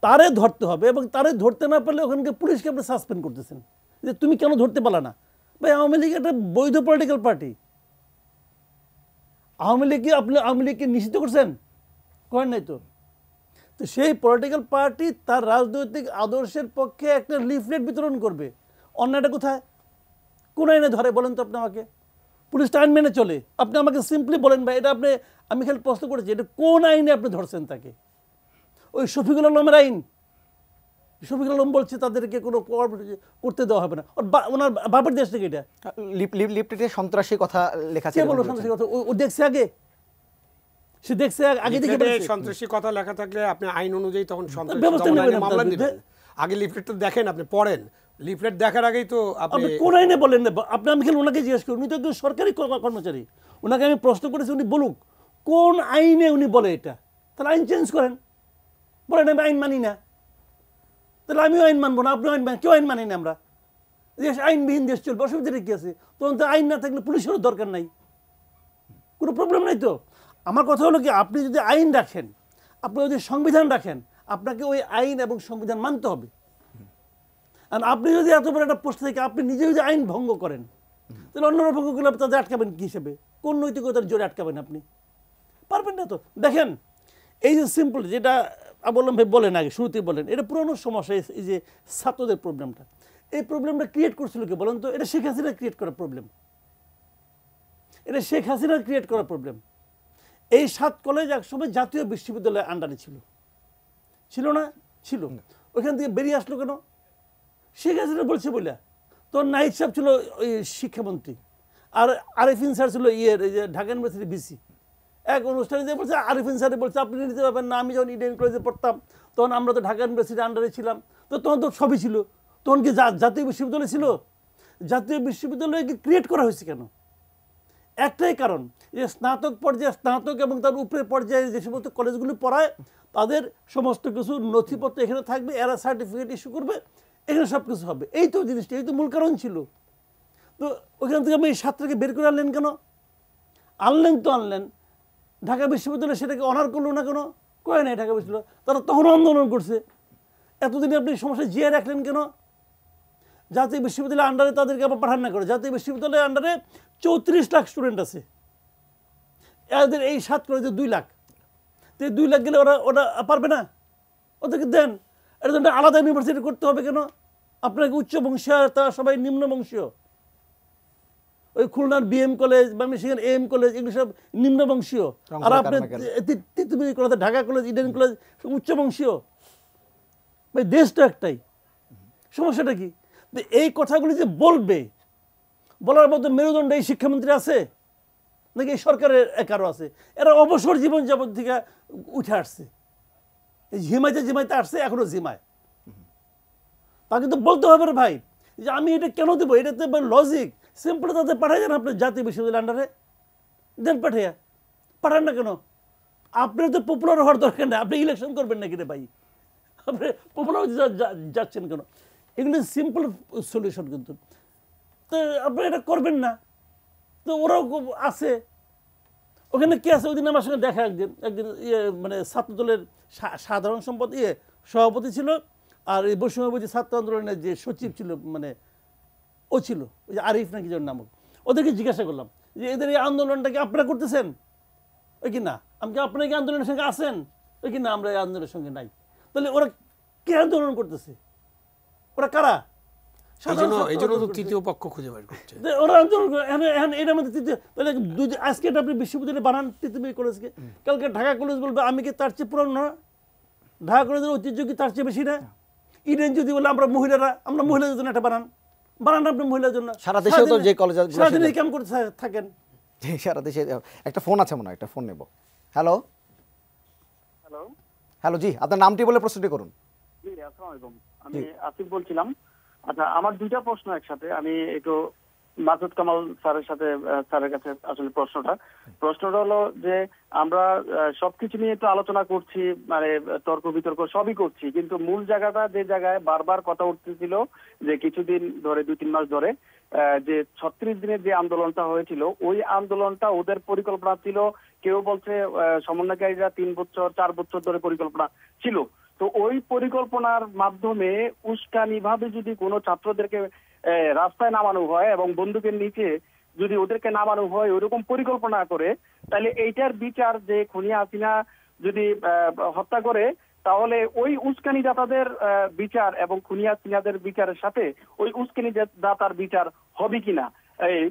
তারে ধরতে হবে, এবং তারে ধরতে না পারলে ওখানকে পুলিশকে আপনি সাসপেন্ড করতেছেন যে তুমি কেন ধরতে পারলা না। ভাই, আওয়ামী লীগ একটা বৈধ পলিটিক্যাল পার্টি। আওয়ামী লীগকে নিষিদ্ধ করছেন? করেন নাই তো। তো সেই পলিটিক্যাল পার্টি তার রাজনৈতিক আদর্শের পক্ষে একটা লিফলেট বিতরণ করবে, অন্যটা কোথায়? কোন আইনে ধরে বলেন তো আপনি আমাকে? পুলিশ আইন মেনে চলে। আপনি আমাকে সিম্পলি বলেন ভাই, এটা আপনি, আমি খালি প্রশ্ন করেছি, এটা কোন আইনে আপনি ধরছেন তাকে? ওই শফিকুল আলমের আইন। শফিকুল আলম বলছে তাদেরকে কোনো করতে দেওয়া হবে না, ওনার বাপের দেশ থেকে এটা লিফলেটে সন্ত্রাসী কথা লেখা কে বলো? সন্ত্রাসী কথা ও দেখছে আগে, সে দেখছে আগে দেখে সন্ত্রাসী কথা লেখা থাকলে আপনি আইন অনুযায়ী তখন ব্যবস্থা নেবেন, মামলা দিবেন। আগে লিফলেটটা দেখেন, আপনি পড়েন, লিফলেট দেখার আগেই তো আপনি কোন আইনে বলেন না। আপনি আমি খালি ওনাকে জিজ্ঞেস করি, উনি তো একজন সরকারি কর্মচারী, ওনাকে আমি প্রশ্ন করেছি, উনি বলুক কোন আইনে উনি বলে এটা। তাহলে আইন চেঞ্জ করেন, বলেন আমি আইন মানি না, তাহলে আমিও আইন মানবো না, আপনিও আইন মানেন, কেউ আইন মানি না আমরা। দেশ আইনবিহীন দেশ চলবে, অসুবিধাটা কি আছে? তখন তো আইন না থাকলে পুলিশেরও দরকার নাই, কোনো প্রবলেম নাই তো। আমার কথা হলো কি, আপনি যদি আইন রাখেন, আপনি যদি সংবিধান রাখেন, আপনাকে ওই আইন এবং সংবিধান মানতে হবে। আর আপনি যদি এত বড় একটা পোস্ট থেকে আপনি নিজে যদি আইন ভঙ্গ করেন, তাহলে অন্যরা ভঙ্গ করলে তাদের আটকাবেন কি হিসেবে? কোন নৈতিকতার জোরে আটকাবেন? আপনি পারবেন না তো। দেখেন, এই যে সিম্পল যেটা বললাম ভাই, বলেন আগে শুরুতেই বলেন, এটা পুরনো সমস্যা। এই যে ছাত্রদের প্রবলেমটা, এই প্রবলেমটা ক্রিয়েট করছিল কে বলেন তো? এটা শেখ হাসিনা ক্রিয়েট করা প্রবলেম, এটা শেখ হাসিনা ক্রিয়েট করা প্রবলেম। এই 7 কলেজ একসময় জাতীয় বিশ্ববিদ্যালয়ের আন্ডারে ছিল না? ছিল। ওইখান থেকে বেরিয়ে আসলো কেন? শেখ হাসিনা বলছে বলে। তখন নাহিদ সাহেব ছিল ওই শিক্ষামন্ত্রী, আর আরিফিন স্যার ছিল ঢাকা ইউনিভার্সিটি ভিসি। এক অনুষ্ঠানে যে বলছে, আরিফিন স্যার বলছে আপনি নিতে পারবেন না। আমি যখন ইডেন কলেজে পড়তাম তখন আমরা তো ঢাকা ইউনিভার্সিটির আন্ডারে ছিলাম, তো তখন তো সবই ছিল। তখন কি জাতীয় বিশ্ববিদ্যালয় ছিল? জাতীয় বিশ্ববিদ্যালয়কে ক্রিয়েট করা হয়েছে কেন? একটাই কারণ, যে স্নাতক পর্যায়ে, স্নাতক এবং তার উপরে পর্যায়ে যে সমস্ত কলেজগুলি পড়ায় তাদের সমস্ত কিছু নথিপত্র এখানে থাকবে, এরা সার্টিফিকেট ইস্যু করবে, এখানে সব কিছু হবে। এই তো জিনিসটা, এই তো মূল কারণ ছিল। তো ওইখান থেকে আমি এই ছাত্রকে বের করে আনলেন কেন? আনলেন ঢাকা বিশ্ববিদ্যালয় সেটাকে অনার করলো না কেন? কয় নাই ঢাকা বিশ্ববিদ্যালয়, তারা তখনও আন্দোলন করছে। এতদিনে আপনি সমস্যা জিয়ে রাখলেন কেন? জাতীয় বিশ্ববিদ্যালয়ের আন্ডারে তাদেরকে আবার পাঠান না করে। জাতীয় বিশ্ববিদ্যালয়ের আন্ডারে 34 লাখ স্টুডেন্ট আছে, এদের এই 7 কলেজে 2 লাখ। তো 2 লাখ গেলে ওরা পারবে না? ওদেরকে দেন, এটা তো আলাদা ইউনিভার্সিটি করতে হবে কেন? আপনাকে উচ্চ বংশীয়, তারা সবাই নিম্ন বংশীয়। ওই খুলনার বিএম কলেজ বা মিশিগান এম কলেজ এগুলো সব নিম্ন বংশীয়, আর আপনি ঢাকা কলেজ, ইডেন কলেজ উচ্চ বংশীয়। ভাই, দেশ তো একটাই, সমস্যাটা কি? এই কথাগুলি যে বলার মতো মেরুদণ্ড এই শিক্ষামন্ত্রী আছে নাকি এই সরকারের কারো আছে? এরা অবসর জীবন যাবত থেকে উঠে আসছে, ঝিমাইতে আসছে, এখনো ঝিমায়। তাকে তো বলতে হবে রে ভাই, যে আমি এটা কেন দেবো? এটা তো লজিক সিম্পল। তাদের পাঠাই যান আপনি জাতীয় বিশ্ববিদ্যালয়ের আন্ডারে, দেন পাঠান না কেন? আপনার তো পপুলার হওয়ার দরকার নেই, আপনি ইলেকশন করবেন নাকি রে ভাই? আপনি পপুলার যাচ্ছেন কেন? এগুলো সিম্পল সলিউশন কিন্তু। তো আপনি এটা করবেন না, তো ওরাও আছে ওখানে। কে আছে? ওই দিন আমার সঙ্গে দেখা একদিন মানে ছাত্র দলের সাধারণ সভাপতি ছিল, আর এই বৈষম্যবিরোধী ছাত্র আন্দোলনের যে সচিব ছিল, মানে ও ছিল, ওই যে আরিফ নাকি যার নামক। ওদেরকে জিজ্ঞাসা করলাম যে এদের এই আন্দোলনটাকে আপনারা করতেছেন? ওই কি না। আমি কি আপনারা কি আন্দোলনের সঙ্গে আছেন? ওই কি না, আমরা এই আন্দোলনের সঙ্গে নাই। তাহলে ওরা কে আন্দোলন করতেছে? ওরা কারা? এই জন্য তো তৃতীয় পক্ষ খুঁজে বের করছে। ওরা আন্দোলন এটার মধ্যে তৃতীয়, তাহলে আজকে আপনি বিশ্ববিদ্যালয়ে বানান তিতুমির কলেজকে, কালকে ঢাকা কলেজ বলবে আমি কি তার চেয়ে পুরানো না? ঢাকা কলেজের ঐতিহ্য কি তার চেয়ে বেশি না? ইডেন যদি বলে আমরা মহিলাদের জন্য একটা বানান আপনি মহিলাদের জন্য। সারা দেশেও তো যে কলেজ সারাদিন এই কাম করে থাকেন। সারা দেশে একটা ফোন আছে মনে হয়, একটা ফোন নেব। হ্যালো হ্যালো হ্যালো, জি আপনার নামটি বলে প্রশ্নটি করুন। জি, আসসালামু আলাইকুম। আমি আসিফ বলছিলাম। আচ্ছা, আমার দুইটা প্রশ্ন একসাথে। আমি একটু মাসুদ কামাল স্যারের কাছে আসলে প্রশ্নটা হলো যে আমরা সবকিছু নিয়ে একটু আলোচনা করছি, মানে তর্ক বিতর্ক সবই করছি, কিন্তু মূল জায়গাটা যে জায়গায় বারবার কথা উঠতেছিল যে কিছুদিন ধরে 2-3 মাস ধরে যে 36 দিনের যে আন্দোলনটা হয়েছিল, ওই আন্দোলনটা ওদের পরিকল্পনা ছিল। কেউ বলছে সমন্বয়কারীরা 3 বছর 4 বছর ধরে পরিকল্পনা ছিল। তো ওই পরিকল্পনার মাধ্যমে উস্কানি ভাবে যদি কোনো ছাত্রদেরকে রাস্তায় নামানো হয় এবং বন্দুকের নিচে যদি ওদেরকে নামানো হয় ওইরকম পরিকল্পনা করে, তাহলে এইটার বিচার যে খুনি হাসিনা যদি হত্যা করে, তাহলে ওই উস্কানি দাতাদের বিচার এবং খুনি হাসিনাদের বিচারের সাথে ওই উস্কানি দাতার বিচার হবে কিনা এই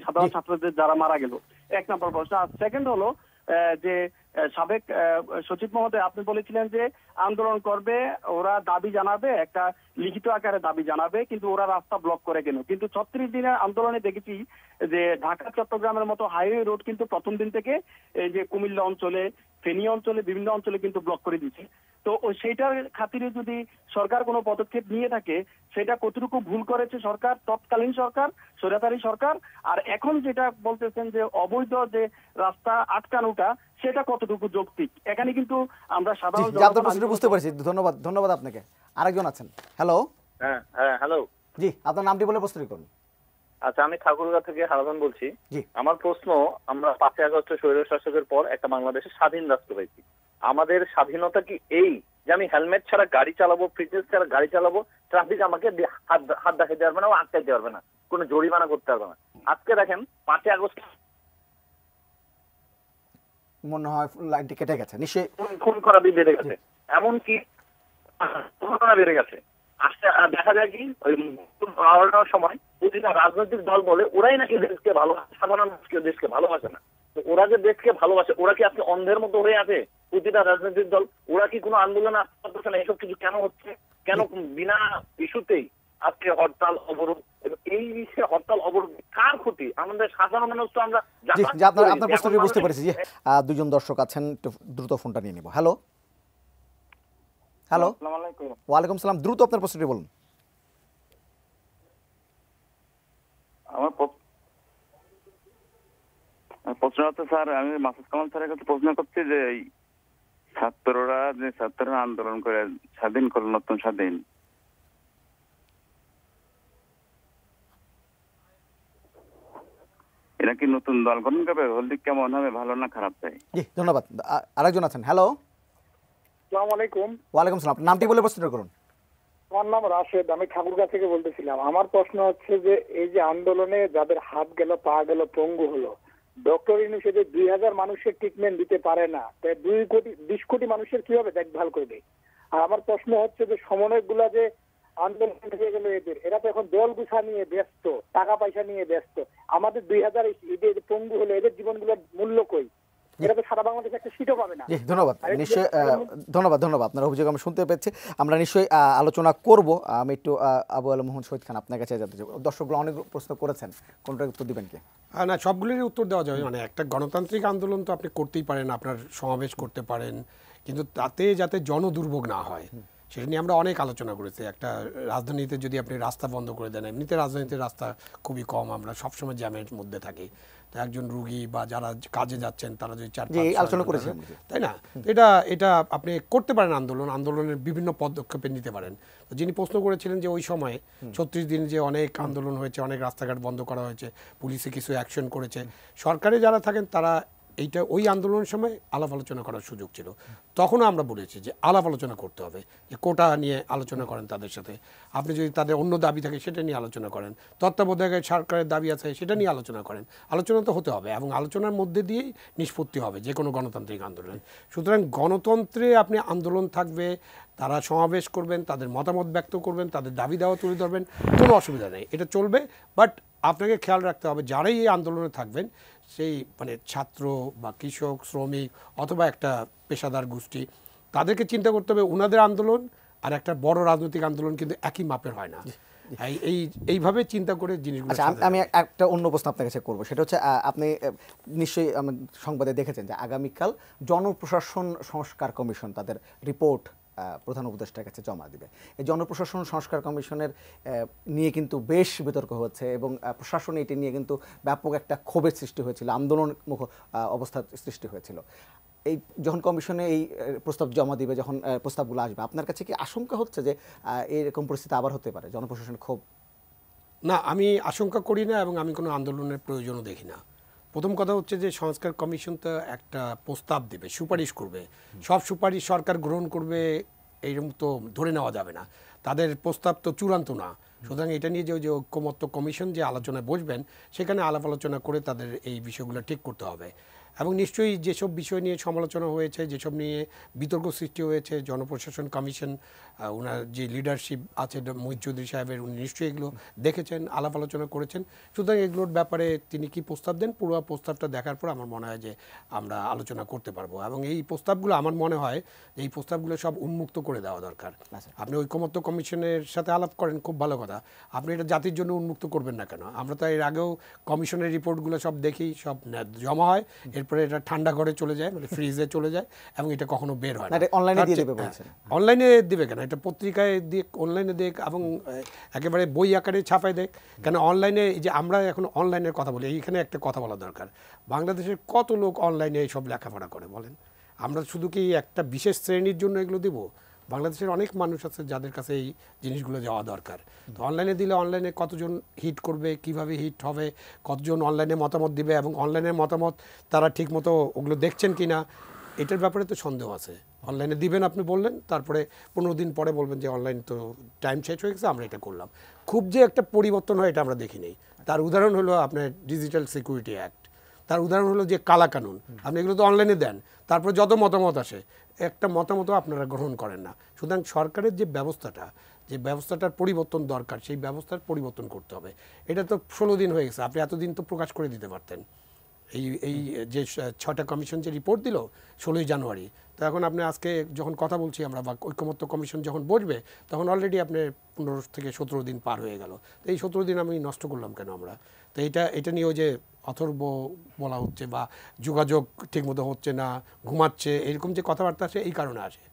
সাধারণ ছাত্রদের যারা মারা গেল। 1 নম্বর প্রশ্ন। আর সেকেন্ড হলো যে সাবেক সচিব মহোদয় আপনি বলেছিলেন যে আন্দোলন করবে, ওরা দাবি জানাবে, একটা লিখিত আকারে দাবি জানাবে, কিন্তু ওরা রাস্তা ব্লক করে কেন? কিন্তু 36 দিনের আন্দোলনে দেখেছি যে ঢাকা চট্টগ্রামের মতো হাইওয়ে রোড কিন্তু প্রথম দিন থেকে এই যে কুমিল্লা অঞ্চলে, ফেনী অঞ্চলে, বিভিন্ন অঞ্চলে কিন্তু ব্লক করে দিচ্ছে। তো সেইটার খাতিরে যদি সরকার কোনো পদক্ষেপ নিয়ে থাকে, সেটা কতটুকু ভুল করেছে সরকার, তৎকালীন সরকার, স্বৈরাচারী সরকার? আর এখন যেটা বলতেছেন যে অবৈধ যে রাস্তা আটকানোটা, সেটা কতটুকু যৌক্তিক? এখানে কিন্তু আমরা সাধারণ আপনার প্রশ্নটি বুঝতে পারছি, ধন্যবাদ আপনাকে। আরেকজন আছেন। হ্যালো। হ্যাঁ হ্যালো। জি আপনার নামটি বলে প্রশ্নটি করুন। আচ্ছা, আমি ঠাকুরগাঁ থেকে হারাধন বলছি। জি। আমার প্রশ্ন, আমরা 5 আগস্ট স্বৈর শাসকের পর একটা বাংলাদেশে স্বাধীন রাষ্ট্র পাইছি। আমাদের স্বাধীনতা কি এই যে আমি হেলমেট ছাড়া গাড়ি চালাবো, ফিটনেস ছাড়া গাড়ি চালাবো, ট্রাফিক আমাকে হাত দেখাতে পারবে না, ও আটকাইতে পারবে না, কোনো জরিমানা করতে পারবে না? আজকে দেখেন 5 আগস্ট মনে হয় লাইনটি কেটে গেছে, নিশ্চয়ই খুন খরাবি বেড়ে গেছে, এমনকি ঘটনা বেড়ে গেছে। আজকে দেখা যায় কি ওই পাওয়ার সময় প্রতিটা রাজনৈতিক দল বলে ওরাই নাকি দেশকে ভালোবাসে, সাধারণ দেশকে ভালোবাসে না। তো ওরা যে দেশকে ভালোবাসে, ওরা কি আজকে অন্ধের মতো হয়ে আছে? প্রতিটা রাজনৈতিক দল ওরা কি কোনো আন্দোলনে আসতে পারতেছে না? এসব কিছু কেন হচ্ছে? কেন বিনা ইস্যুতেই আজকে হরতাল অবরোধ? এই বিষয়ে হরতাল অবরোধ কার ক্ষতি? আমাদের সাধারণ মানুষ তো আমরা আপনার প্রশ্নটি বুঝতে পেরেছি। যে দুজন দর্শক আছেন, একটু দ্রুত ফোনটা নিয়ে নিব। Hello hello. ওয়ালাইকুম সালাম। দ্রুত আপনার প্রশ্নটি বলুন। আমার প্রশ্ন হচ্ছে স্যার, আমি মাসুদ কামাল স্যারের কাছে প্রশ্ন করছি যে ছাত্ররা আন্দোলন করে স্বাধীন করল নতুন স্বাধীন, এরা কি নতুন দল গঠন করবে? হলদিক কেমন হবে, ভালো না খারাপ? চাই। জি ধন্যবাদ। আরেকজন আছেন। হ্যালো। আসসালামু আলাইকুম। ওয়ালাইকুম সালাম। আপনার নামটি বলে প্রশ্নটা করুন। আমার নাম রাশেদ, আমি ঠাকুরগাঁ থেকে বলতেছিলাম। আমার প্রশ্ন হচ্ছে যে এই যে আন্দোলনে যাদের হাত গেল, পা গেল, পঙ্গু হলো, ডক্টর ইউনূস যে 2000 মানুষের ট্রিটমেন্ট দিতে পারে না, তাই 20 কোটি মানুষের কিভাবে দেখভাল করবে? আর আমার প্রশ্ন হচ্ছে যে সমন্বয়কগুলা যে আন্দোলন হয়ে গেল এরা তো এখন দল গুছা নিয়ে ব্যস্ত, টাকা পয়সা নিয়ে ব্যস্ত। আমাদের 2000 এদের পঙ্গু হলো, এদের জীবনগুলোর মূল্য কই? এটা তো সারা বাংলাদেশে একটা সিটও পাবে না। জি ধন্যবাদ। নিশ্চয়ই ধন্যবাদ। আপনার অভিযোগ আমি শুনতে পেয়েছি। আমরা নিশ্চয়ই আলোচনা করব। আমি একটু আবু আল মোহাম্মদ শহীদ খান আপনার কাছে জানতে চাই। দর্শকগুলো অনেক প্রশ্ন করেছেন, কোনটার উত্তর দিবেন কি? না, সবগুলোরই উত্তর দেওয়া যাবে। মানে একটা গণতান্ত্রিক আন্দোলন তো আপনি করতেই পারেন, আপনার সমাবেশ করতে পারেন, কিন্তু তাতে যাতে জনদুর্ভোগ না হয় সেটা নিয়ে আমরা অনেক আলোচনা করেছি। একটা রাজধানীতে যদি আপনি রাস্তা বন্ধ করে দেন, এমনিতে রাজধানীতে রাস্তা খুবই কম, আমরা সবসময় জ্যামের মধ্যে থাকি, তো একজন রুগী বা যারা কাজে যাচ্ছেন তারা যদি 4-5 জি, ছয় আলোচনা ঘন্টা, করেছি আমরা। তাই না? তো এটা আপনি করতে পারেন, আন্দোলনের বিভিন্ন পদক্ষেপে নিতে পারেন। তো যিনি প্রশ্ন করেছিলেন যে ওই সময় 36 দিন যে অনেক আন্দোলন হয়েছে, অনেক রাস্তাঘাট বন্ধ করা হয়েছে, পুলিশে কিছু অ্যাকশন করেছে, সরকারে যারা থাকেন তারা এইটা ওই আন্দোলনের সময় আলাপ আলোচনা করার সুযোগ ছিল। তখনও আমরা বলেছি যে আলাপ আলোচনা করতে হবে, যে কোটা নিয়ে আলোচনা করেন তাদের সাথে, আপনি যদি তাদের অন্য দাবি থাকে সেটা নিয়ে আলোচনা করেন, তত্ত্বাবধায়ক সরকারের দাবি আছে সেটা নিয়ে আলোচনা করেন। আলোচনা তো হতে হবে এবং আলোচনার মধ্যে দিয়েই নিষ্পত্তি হবে যে কোনো গণতান্ত্রিক আন্দোলন। সুতরাং গণতন্ত্রে আপনি আন্দোলন থাকবে, তারা সমাবেশ করবেন, তাদের মতামত ব্যক্ত করবেন, তাদের দাবি দেওয়া তুলে ধরবেন, কোনো অসুবিধা নেই, এটা চলবে। বাট আপনাকে খেয়াল রাখতে হবে যারাই এই আন্দোলনে থাকবেন, সেই মানে ছাত্র বা কৃষক, শ্রমিক অথবা একটা পেশাদার গোষ্ঠী, তাদেরকে চিন্তা করতে হবে ওনাদের আন্দোলন আর একটা বড় রাজনৈতিক আন্দোলন কিন্তু একই মাপের হয় না। এইভাবে চিন্তা করে জিনিসগুলো। আচ্ছা, আমি একটা অন্য প্রশ্ন আপনার কাছে করবো, সেটা হচ্ছে আপনি নিশ্চয়ই সংবাদে দেখেছেন যে আগামীকাল জনপ্রশাসন সংস্কার কমিশন তাদের রিপোর্ট প্রধান উপদেষ্টার কাছে জমা দিবে। এই জনপ্রশাসন সংস্কার কমিশনের নিয়ে কিন্তু বেশ বিতর্ক হচ্ছে এবং প্রশাসন এটি নিয়ে কিন্তু ব্যাপক একটা ক্ষোভের সৃষ্টি হয়েছিল, আন্দোলনমুখ অবস্থার সৃষ্টি হয়েছিল। এই যখন কমিশনে এই প্রস্তাব জমা দিবে, যখন প্রস্তাবগুলো আসবে, আপনার কাছে কি আশঙ্কা হচ্ছে যে এরকম পরিস্থিতি আবার হতে পারে, জনপ্রশাসন ক্ষোভ? না, আমি আশঙ্কা করি না এবং আমি কোনো আন্দোলনের প্রয়োজনও দেখি না। প্রথম কথা হচ্ছে যে সংস্কার কমিশন তো একটা প্রস্তাব দেবে, সুপারিশ করবে, সব সুপারিশ সরকার গ্রহণ করবে এইরকম তো ধরে নেওয়া যাবে না, তাদের প্রস্তাব তো চূড়ান্ত না। সুতরাং এটা নিয়ে যে ঐক্যমত্য কমিশন যে আলোচনায় বসবেন, সেখানে আলাপ আলোচনা করে তাদের এই বিষয়গুলো ঠিক করতে হবে। এবং নিশ্চয়ই যেসব বিষয় নিয়ে সমালোচনা হয়েছে, যেসব নিয়ে বিতর্ক সৃষ্টি হয়েছে, জনপ্রশাসন কমিশন ওনার যে লিডারশিপ আছে মহিত চৌধুরী সাহেবের, উনি নিশ্চয়ই এগুলো দেখেছেন, আলাপ আলোচনা করেছেন। সুতরাং এগুলোর ব্যাপারে তিনি কি প্রস্তাব দেন, পুরো প্রস্তাবটা দেখার পর আমার মনে হয় যে আমরা আলোচনা করতে পারবো। এবং এই প্রস্তাবগুলো আমার মনে হয় যে এই প্রস্তাবগুলো সব উন্মুক্ত করে দেওয়া দরকার। আপনি ঐকমত্য কমিশনের সাথে আলাপ করেন, খুব ভালো কথা, আপনি এটা জাতির জন্য উন্মুক্ত করবেন না কেন? আমরা তো এর আগেও কমিশনের রিপোর্টগুলো সব দেখি, সব জমা হয়, এরপরে এটা ঠান্ডা ঘরে চলে যায়, মানে ফ্রিজে চলে যায় এবং এটা কখনো বের হয় না। অনলাইনে দিয়ে দেবে বলছেন? অনলাইনে দিবে কেন? এটা পত্রিকায় দিয়ে, অনলাইনে দেখ এবং একেবারে বই আকারে ছাপায় দেখ কেন? অনলাইনে যে আমরা এখন অনলাইনের কথা বলি, এইখানে একটা কথা বলা দরকার, বাংলাদেশের কত লোক অনলাইনে এইসব লেখাপড়া করে বলেন? আমরা শুধু কি একটা বিশেষ শ্রেণীর জন্য এগুলো দিব? বাংলাদেশের অনেক মানুষ আছে যাদের কাছে এই জিনিসগুলো যাওয়া দরকার। তো অনলাইনে দিলে অনলাইনে কতজন হিট করবে, কিভাবে হিট হবে, কতজন অনলাইনে মতামত দিবে এবং অনলাইনের মতামত তারা ঠিকমতো ওগুলো দেখছেন কি না, এটার ব্যাপারে তো সন্দেহ আছে। অনলাইনে দিবেন আপনি বললেন, তারপরে 15 দিন পরে বলবেন যে অনলাইন তো টাইম শেষ হয়ে গেছে, আমরা এটা করলাম। খুব যে একটা পরিবর্তন হয় এটা আমরা দেখি নেই। তার উদাহরণ হলো আপনার ডিজিটাল সিকিউরিটি অ্যাক্ট, তার উদাহরণ হলো যে কালা কানুন, আপনি এগুলো তো অনলাইনে দেন, তারপরে যত মতামত আসে একটা মতামতও আপনারা গ্রহণ করেন না। সুতরাং সরকারের যে ব্যবস্থাটার পরিবর্তন দরকার, সেই ব্যবস্থার পরিবর্তন করতে হবে। এটা তো 16 দিন হয়ে গেছে, আপনি এতদিন তো প্রকাশ করে দিতে পারতেন। এই যে 6টা কমিশন যে রিপোর্ট দিল 16ই জানুয়ারি, তো এখন আপনি আজকে যখন কথা বলছি আমরা, বা ঐকমত্য কমিশন যখন বসবে, তখন অলরেডি আপনার 15 থেকে 17 দিন পার হয়ে গেল। তো এই 17 দিন আমি নষ্ট করলাম কেন আমরা? তো এটা নিয়েও যে অথর্ব বলা হচ্ছে বা যোগাযোগ ঠিকমতো হচ্ছে না, ঘুমাচ্ছে, এরকম যে কথাবার্তা আসে এই কারণে আসে।